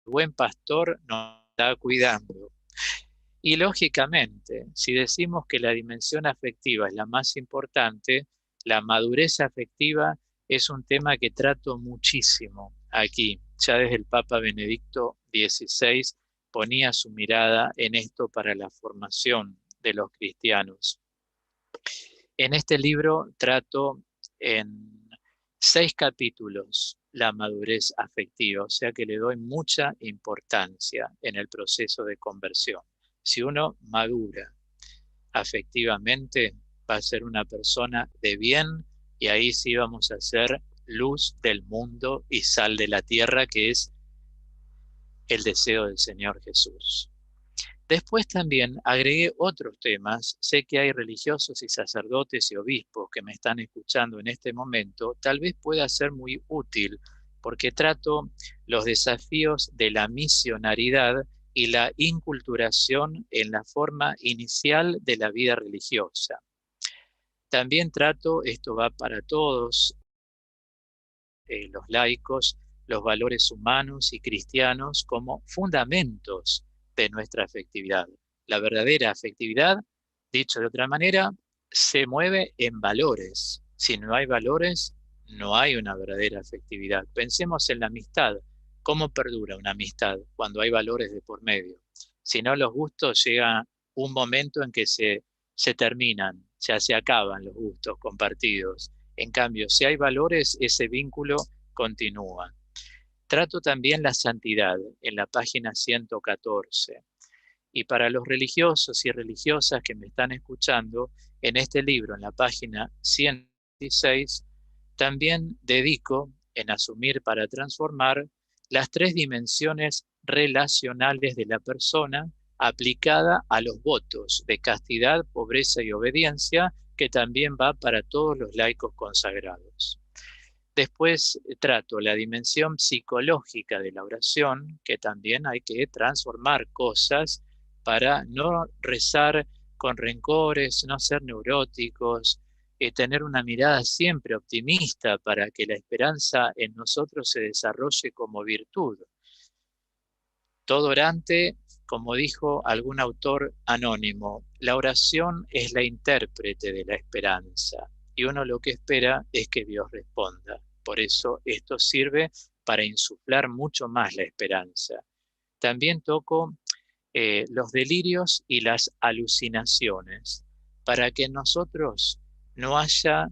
El buen pastor nos está cuidando. Y lógicamente, si decimos que la dimensión afectiva es la más importante, la madurez afectiva es un tema que trato muchísimo aquí. Ya desde el Papa Benedicto XVI ponía su mirada en esto para la formación de los cristianos. En este libro trato en 6 capítulos la madurez afectiva, o sea que le doy mucha importancia en el proceso de conversión. Si uno madura afectivamente, va a ser una persona de bien y ahí sí vamos a ser luz del mundo y sal de la tierra, que es el deseo del Señor Jesús. Después también agregué otros temas. Sé que hay religiosos y sacerdotes y obispos que me están escuchando en este momento. Tal vez pueda ser muy útil porque trato los desafíos de la misionariedad y la inculturación en la forma inicial de la vida religiosa. También trato, esto va para todos, los laicos, los valores humanos y cristianos como fundamentos de nuestra afectividad. La verdadera afectividad, dicho de otra manera, se mueve en valores. Si no hay valores, no hay una verdadera afectividad. Pensemos en la amistad. ¿Cómo perdura una amistad cuando hay valores de por medio? Si no, los gustos llega un momento en que se terminan, ya se acaban los gustos compartidos. En cambio, si hay valores, ese vínculo continúa. Trato también la santidad en la página 114. Y para los religiosos y religiosas que me están escuchando, en este libro, en la página 116, también dedico en Asumir para Transformar las 3 dimensiones relacionales de la persona aplicada a los votos de castidad, pobreza y obediencia, que también va para todos los laicos consagrados. Después trato la dimensión psicológica de la oración, que también hay que transformar cosas para no rezar con rencores, no ser neuróticos, tener una mirada siempre optimista para que la esperanza en nosotros se desarrolle como virtud. Todo orante, como dijo algún autor anónimo, la oración es la intérprete de la esperanza y uno lo que espera es que Dios responda. Por eso esto sirve para insuflar mucho más la esperanza. También toco los delirios y las alucinaciones, para que en nosotros no haya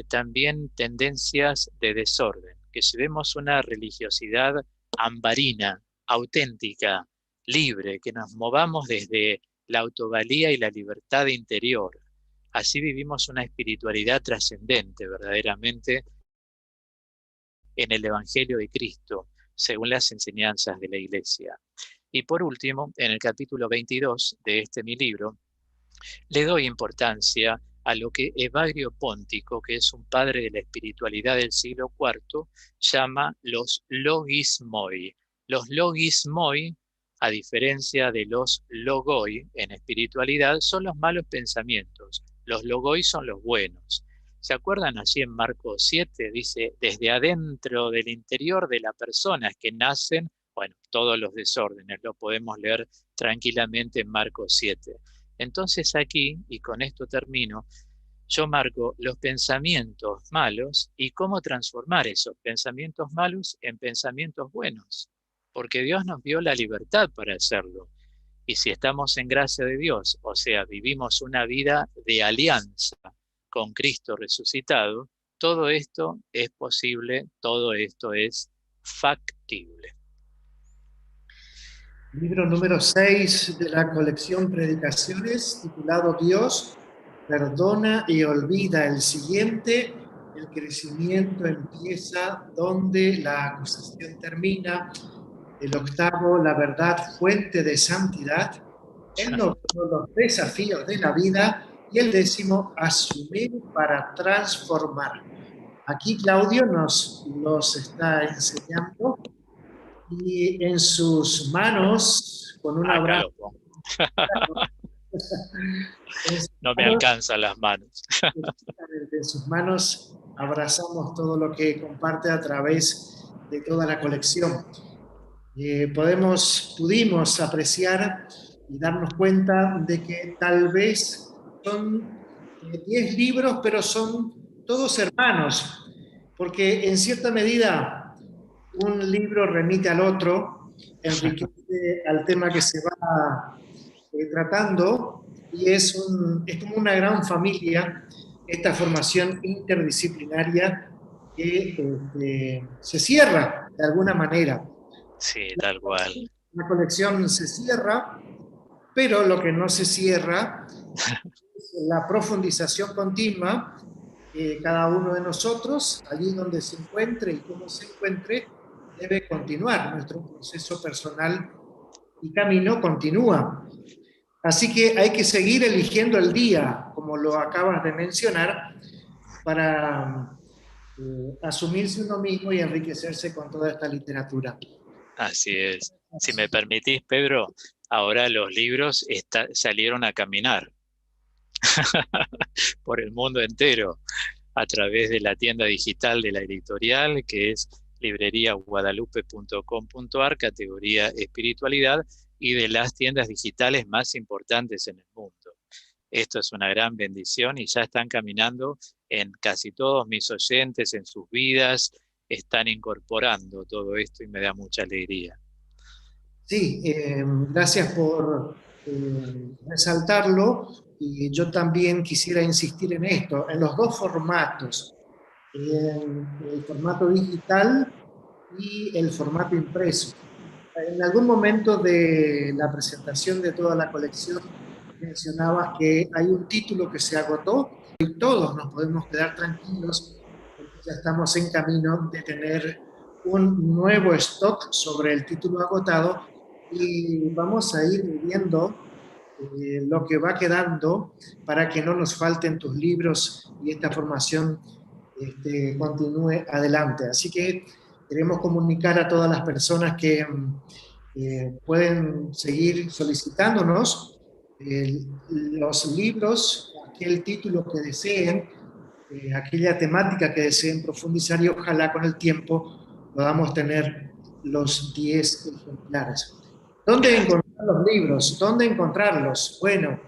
también tendencias de desorden, que llevemos una religiosidad ambarina, auténtica, libre, que nos movamos desde la autovalía y la libertad interior. Así vivimos una espiritualidad trascendente, verdaderamente, en el Evangelio de Cristo, según las enseñanzas de la Iglesia. Y por último, en el capítulo 22 de mi libro, le doy importancia a lo que Evagrio Póntico, que es un padre de la espiritualidad del siglo IV, llama los logismoi. Los logismoi, a diferencia de los logoi en espiritualidad, son los malos pensamientos. Los logoi son los buenos. ¿Se acuerdan allí en Marcos 7? Dice, desde adentro del interior de la persona es que nacen, bueno, todos los desórdenes, lo podemos leer tranquilamente en Marcos 7. Entonces aquí, y con esto termino, yo marco los pensamientos malos y cómo transformar esos pensamientos malos en pensamientos buenos, porque Dios nos dio la libertad para hacerlo. Y si estamos en gracia de Dios, o sea, vivimos una vida de alianza con Cristo resucitado, todo esto es posible, todo esto es factible. Libro número 6 de la colección Predicaciones, titulado Dios perdona y olvida. El siguiente, el crecimiento empieza donde la acusación termina. El octavo, la verdad, fuente de santidad. El noveno, los desafíos de la vida. Y el décimo, asumir para transformar. Aquí Claudio nos está enseñando y en sus manos, con un abrazo, En sus No me manos, alcanzan las manos. exactamente, en sus manos abrazamos todo lo que comparte a través de toda la colección. Pudimos apreciar y darnos cuenta de que tal vez son 10 libros, pero son todos hermanos, porque en cierta medida un libro remite al otro, enriquece al tema que se va tratando y es como una gran familia esta formación interdisciplinaria que se cierra de alguna manera. Sí, tal cual. La colección se cierra, pero lo que no se cierra es la profundización continua que cada uno de nosotros, allí donde se encuentre y cómo se encuentre, debe continuar. Nuestro proceso personal y camino continúa. Así que hay que seguir eligiendo el día, como lo acabas de mencionar, para asumirse uno mismo y enriquecerse con toda esta literatura. Así es. Si me permitís, Pedro, ahora los libros salieron a caminar por el mundo entero a través de la tienda digital de la editorial, que es libreriaguadalupe.com.ar, categoría espiritualidad, y de las tiendas digitales más importantes en el mundo. Esto es una gran bendición y ya están caminando en casi todos mis oyentes, en sus vidas, están incorporando todo esto y me da mucha alegría. Sí, gracias por resaltarlo. Y yo también quisiera insistir en esto, en los dos formatos, en el formato digital y el formato impreso. En algún momento de la presentación de toda la colección mencionabas que hay un título que se agotó y todos nos podemos quedar tranquilos porque ya estamos en camino de tener un nuevo stock sobre el título agotado y vamos a ir viendo lo que va quedando para que no nos falten tus libros y esta formación continúe adelante. Así que queremos comunicar a todas las personas que pueden seguir solicitándonos los libros, aquel título que deseen, aquella temática que deseen profundizar y ojalá con el tiempo podamos tener los 10 ejemplares. ¿Dónde Gracias. encontrar los libros? ¿Dónde encontrarlos? Bueno,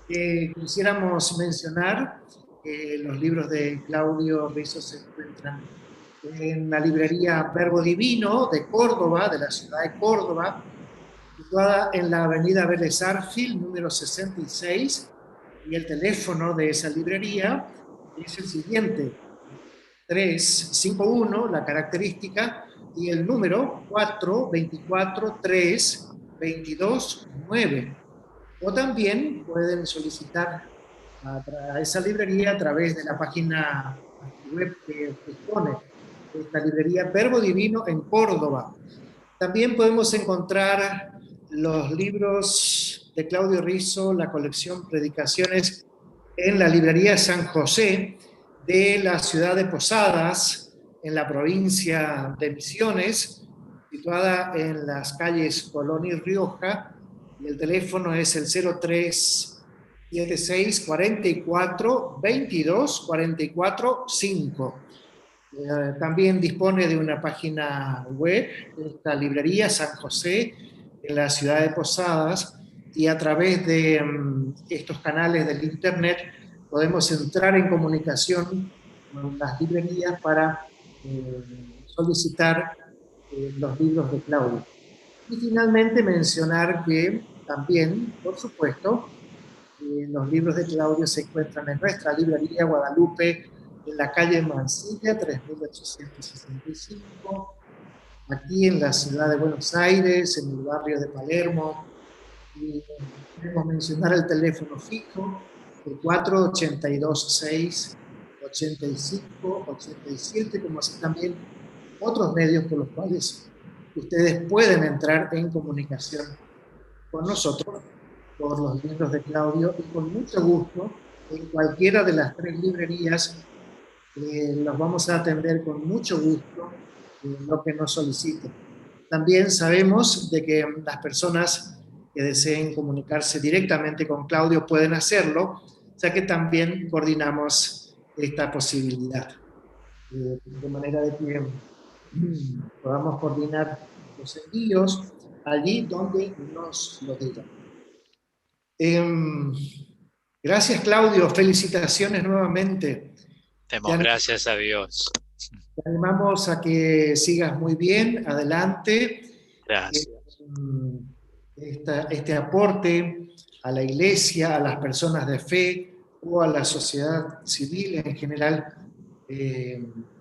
quisiéramos mencionar que los libros de Claudio Rizzo se encuentran en la librería Verbo Divino de Córdoba, de la ciudad de Córdoba, situada en la avenida Vélez Arfield, número 66, y el teléfono de esa librería es el siguiente: 351, la característica, y el número 424-322-9. O también pueden solicitar a esa librería a través de la página web que dispone esta librería Verbo Divino en Córdoba. También podemos encontrar los libros de Claudio Rizzo, la colección Predicaciones, en la librería San José de la ciudad de Posadas, en la provincia de Misiones, situada en las calles Colón y Rioja, y el teléfono es el 0376 44 22 44 5. También dispone de una página web, esta librería San José, en la ciudad de Posadas, y a través de estos canales del Internet podemos entrar en comunicación con las librerías para solicitar los libros de Claudio. Y finalmente mencionar que también, por supuesto, los libros de Claudio se encuentran en nuestra librería Guadalupe, en la calle Mansilla, 3865, aquí en la ciudad de Buenos Aires, en el barrio de Palermo. Y queremos mencionar el teléfono fijo, el 482-685-87, como así también otros medios por los cuales ustedes pueden entrar en comunicación con nosotros por los libros de Claudio y con mucho gusto en cualquiera de las tres librerías los vamos a atender con mucho gusto lo que nos soliciten. También sabemos de que las personas que deseen comunicarse directamente con Claudio pueden hacerlo, ya que también coordinamos esta posibilidad. De manera de que podamos coordinar los envíos allí donde nos lo digan. Gracias, Claudio. Felicitaciones nuevamente. Demos gracias a Dios. Te animamos a que sigas muy bien, adelante. Gracias. Este aporte a la iglesia, a las personas de fe o a la sociedad civil en general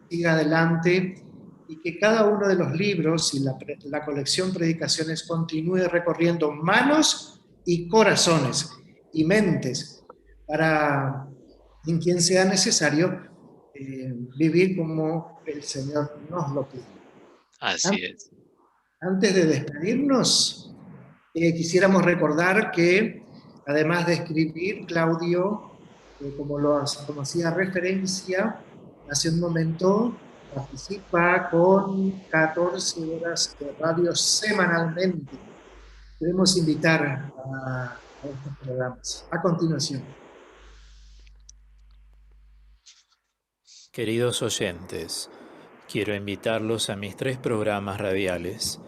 siga adelante y que cada uno de los libros y la colección Predicaciones continúe recorriendo manos y corazones y mentes para, en quien sea necesario, vivir como el Señor nos lo pide. Así es. Antes de despedirnos, quisiéramos recordar que, además de escribir, Claudio, como hacía referencia hace un momento, participa con 14 horas de radio semanalmente. Queremos invitar a estos programas. A continuación. Queridos oyentes, quiero invitarlos a mis 3 programas radiales,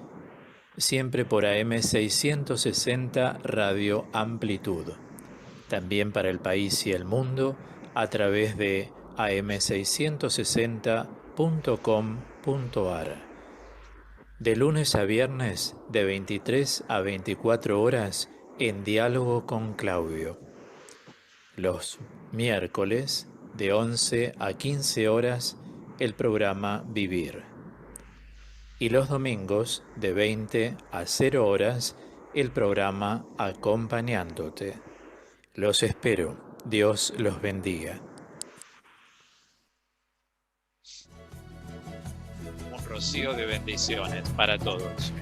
siempre por AM660 Radio Amplitud, también para el país y el mundo a través de am660.com.ar. De lunes a viernes, de 23 a 24 horas, en diálogo con Claudio. Los miércoles, de 11 a 15 horas, el programa Vivir. Y los domingos, de 20 a 0 horas, el programa Acompañándote. Los espero. Dios los bendiga. Un rocío de bendiciones para todos.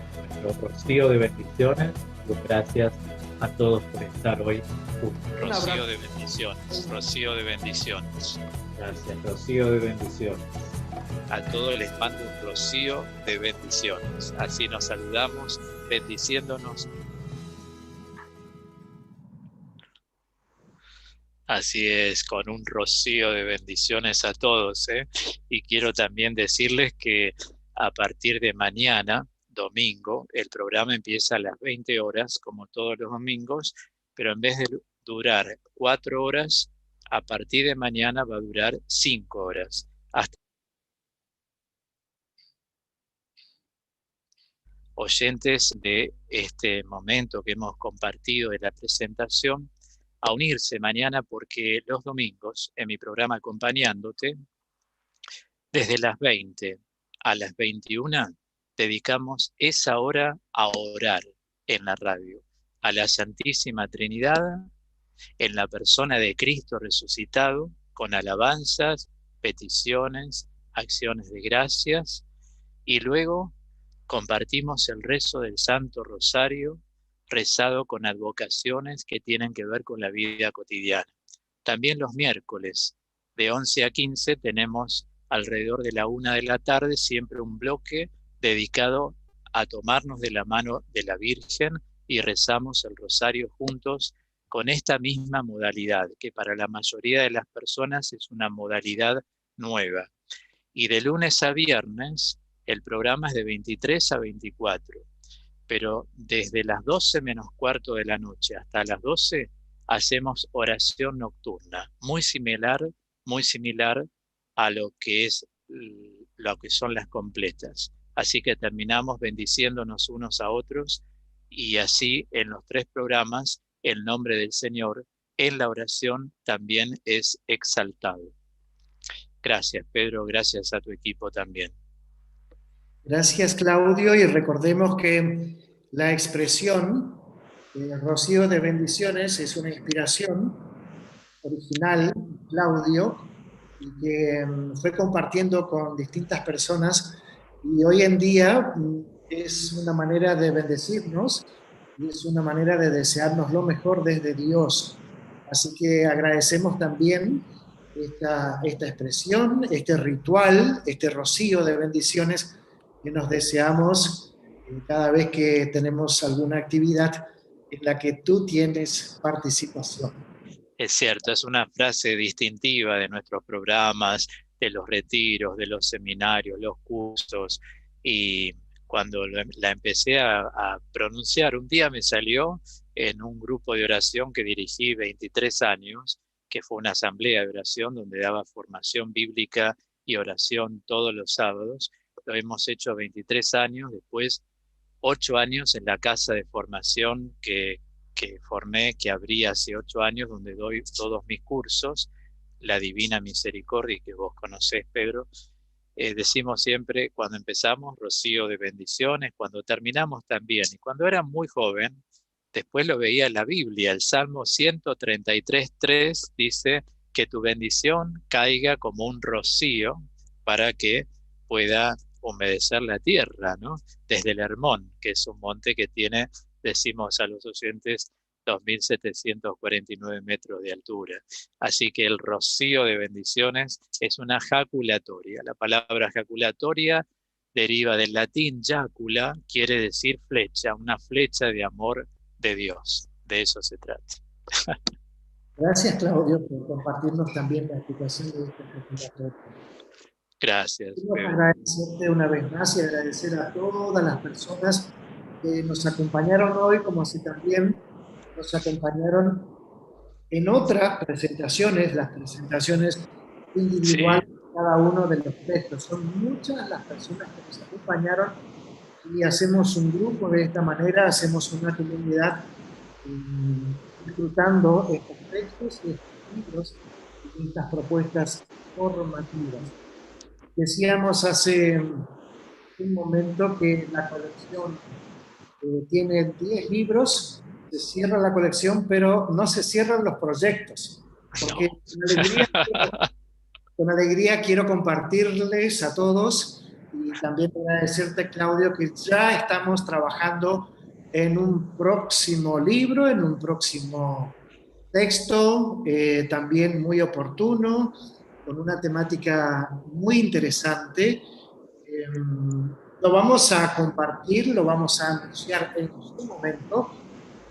Un rocío de bendiciones. Gracias a todos por estar hoy juntos. Rocío de bendiciones. Rocío de bendiciones. Gracias, rocío de bendiciones. A todos les mando un rocío de bendiciones. Así nos saludamos, bendiciéndonos. Así es, con un rocío de bendiciones a todos, ¿eh? Y quiero también decirles que a partir de mañana, domingo, el programa empieza a las 20 horas, como todos los domingos, pero en vez de durar 4 horas, a partir de mañana va a durar 5 horas. Hasta oyentes de este momento que hemos compartido de la presentación, a unirse mañana porque los domingos en mi programa Acompañándote, desde las 20 a las 21, dedicamos esa hora a orar en la radio, a la Santísima Trinidad, en la persona de Cristo resucitado, con alabanzas, peticiones, acciones de gracias, y luego compartimos el rezo del Santo Rosario, rezado con advocaciones que tienen que ver con la vida cotidiana. También los miércoles, de 11 a 15, tenemos alrededor de la 1 de la tarde siempre un bloque dedicado a tomarnos de la mano de la Virgen y rezamos el rosario juntos con esta misma modalidad, que para la mayoría de las personas es una modalidad nueva. Y de lunes a viernes, el programa es de 23 a 24. Pero desde las 12 menos cuarto de la noche hasta las 12 hacemos oración nocturna, muy similar a lo que son las completas. Así que terminamos bendiciéndonos unos a otros y así en los 3 programas el nombre del Señor en la oración también es exaltado. Gracias, Pedro, gracias a tu equipo también. Gracias, Claudio, y recordemos que la expresión rocío de bendiciones es una inspiración original, Claudio, y que fue compartiendo con distintas personas, y hoy en día es una manera de bendecirnos y es una manera de desearnos lo mejor desde Dios. Así que agradecemos también esta expresión, este ritual, este rocío de bendiciones que nos deseamos cada vez que tenemos alguna actividad en la que tú tienes participación. Es cierto, es una frase distintiva de nuestros programas, de los retiros, de los seminarios, los cursos, y cuando la empecé a pronunciar, un día me salió en un grupo de oración que dirigí 23 años, que fue una asamblea de oración donde daba formación bíblica y oración todos los sábados. Lo hemos hecho 23 años, después 8 años en la casa de formación que formé, que abrí hace 8 años, donde doy todos mis cursos, la Divina Misericordia, que vos conocés, Pedro. Decimos siempre, cuando empezamos, rocío de bendiciones, cuando terminamos también. Y cuando era muy joven, después lo veía en la Biblia, el Salmo 133:3 dice que tu bendición caiga como un rocío para que pueda humedecer la tierra, ¿no? Desde el Hermón, que es un monte que tiene, decimos a los oyentes, 2.749 metros de altura. Así que el rocío de bendiciones es una jaculatoria. La palabra jaculatoria deriva del latín jacula, quiere decir flecha, una flecha de amor de Dios. De eso se trata. Gracias, Claudio, por compartirnos también la explicación de esta jaculatoria. Gracias. Quiero agradecerte una vez más y agradecer a todas las personas que nos acompañaron hoy, como si también nos acompañaron en otras presentaciones, las presentaciones individuales de cada uno de los textos. Son muchas las personas que nos acompañaron y hacemos un grupo de esta manera, hacemos una comunidad disfrutando estos textos y estos libros y estas propuestas formativas. Decíamos hace un momento que la colección tiene 10 libros, se cierra la colección, pero no se cierran los proyectos, porque con alegría quiero compartirles a todos y también agradecerte, Claudio, que ya estamos trabajando en un próximo libro, en un próximo texto, también muy oportuno, con una temática muy interesante. Lo vamos a compartir, lo vamos a anunciar en su momento.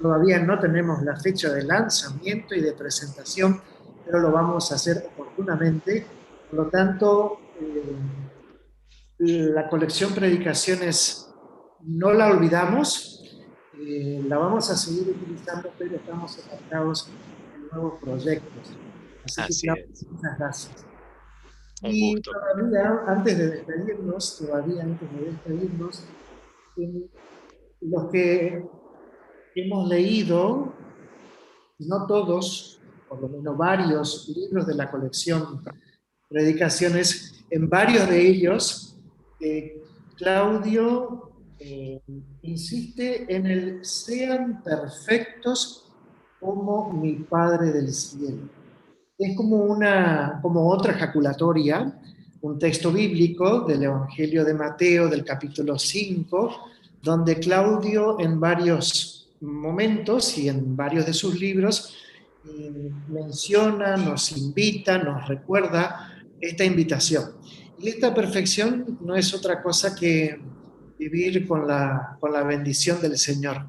Todavía no tenemos la fecha de lanzamiento y de presentación, pero lo vamos a hacer oportunamente. Por lo tanto, la colección Predicaciones no la olvidamos, la vamos a seguir utilizando, pero estamos enfocados en nuevos proyectos. Así que, muchas gracias. Y todavía antes de despedirnos, los que hemos leído, no todos, por lo menos varios libros de la colección Predicaciones, en varios de ellos, Claudio insiste en el sean perfectos como mi Padre del cielo. Es como otra jaculatoria, un texto bíblico del Evangelio de Mateo del capítulo 5, donde Claudio en varios momentos y en varios de sus libros menciona, nos invita, nos recuerda esta invitación. Y esta perfección no es otra cosa que vivir con la bendición del Señor.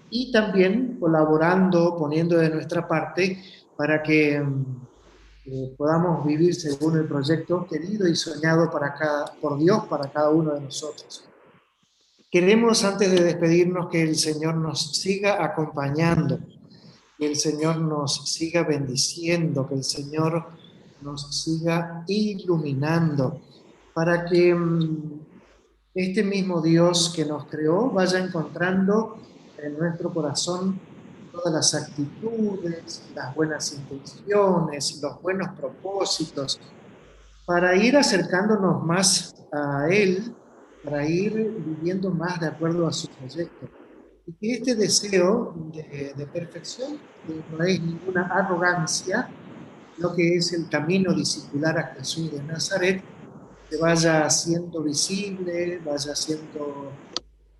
Y también colaborando, poniendo de nuestra parte para que podamos vivir según el proyecto querido y soñado por Dios para cada uno de nosotros. Queremos, antes de despedirnos, que el Señor nos siga acompañando, que el Señor nos siga bendiciendo, que el Señor nos siga iluminando, para que este mismo Dios que nos creó vaya encontrando en nuestro corazón todas las actitudes, las buenas intenciones, los buenos propósitos, para ir acercándonos más a Él, para ir viviendo más de acuerdo a su proyecto. Y que este deseo de perfección no es ninguna arrogancia, lo que es el camino discipular a Jesús de Nazaret, que vaya siendo visible, vaya siendo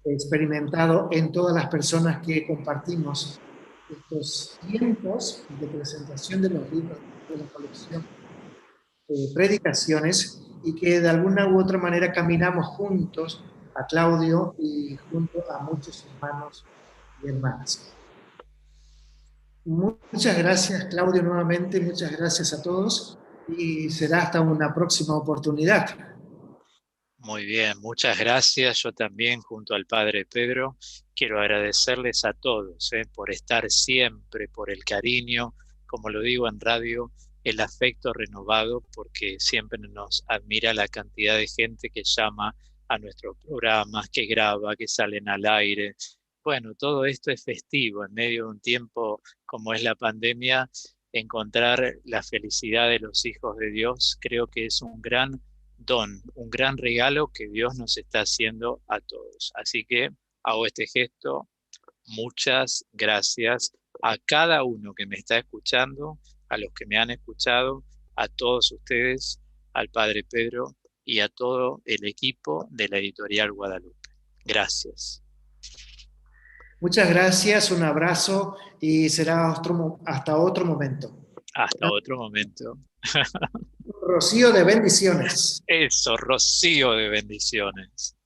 experimentado en todas las personas que compartimos estos tiempos de presentación de los libros de la colección Predicaciones, y que de alguna u otra manera caminamos juntos a Claudio y junto a muchos hermanos y hermanas. Muchas gracias, Claudio, nuevamente. Muchas gracias a todos y será hasta una próxima oportunidad. Muy bien, muchas gracias. Yo también, junto al Padre Pedro, quiero agradecerles a todos por estar siempre, por el cariño, como lo digo en radio, el afecto renovado, porque siempre nos admira la cantidad de gente que llama a nuestros programas, que graba, que salen al aire. Bueno, todo esto es festivo en medio de un tiempo como es la pandemia. Encontrar la felicidad de los hijos de Dios creo que es un gran don, un gran regalo que Dios nos está haciendo a todos. Así que hago este gesto. Muchas gracias a cada uno que me está escuchando, a los que me han escuchado, a todos ustedes, al Padre Pedro y a todo el equipo de la Editorial Guadalupe. Gracias. Muchas gracias, un abrazo y será hasta otro momento. Hasta otro momento. Rocío de bendiciones. Eso, rocío de bendiciones.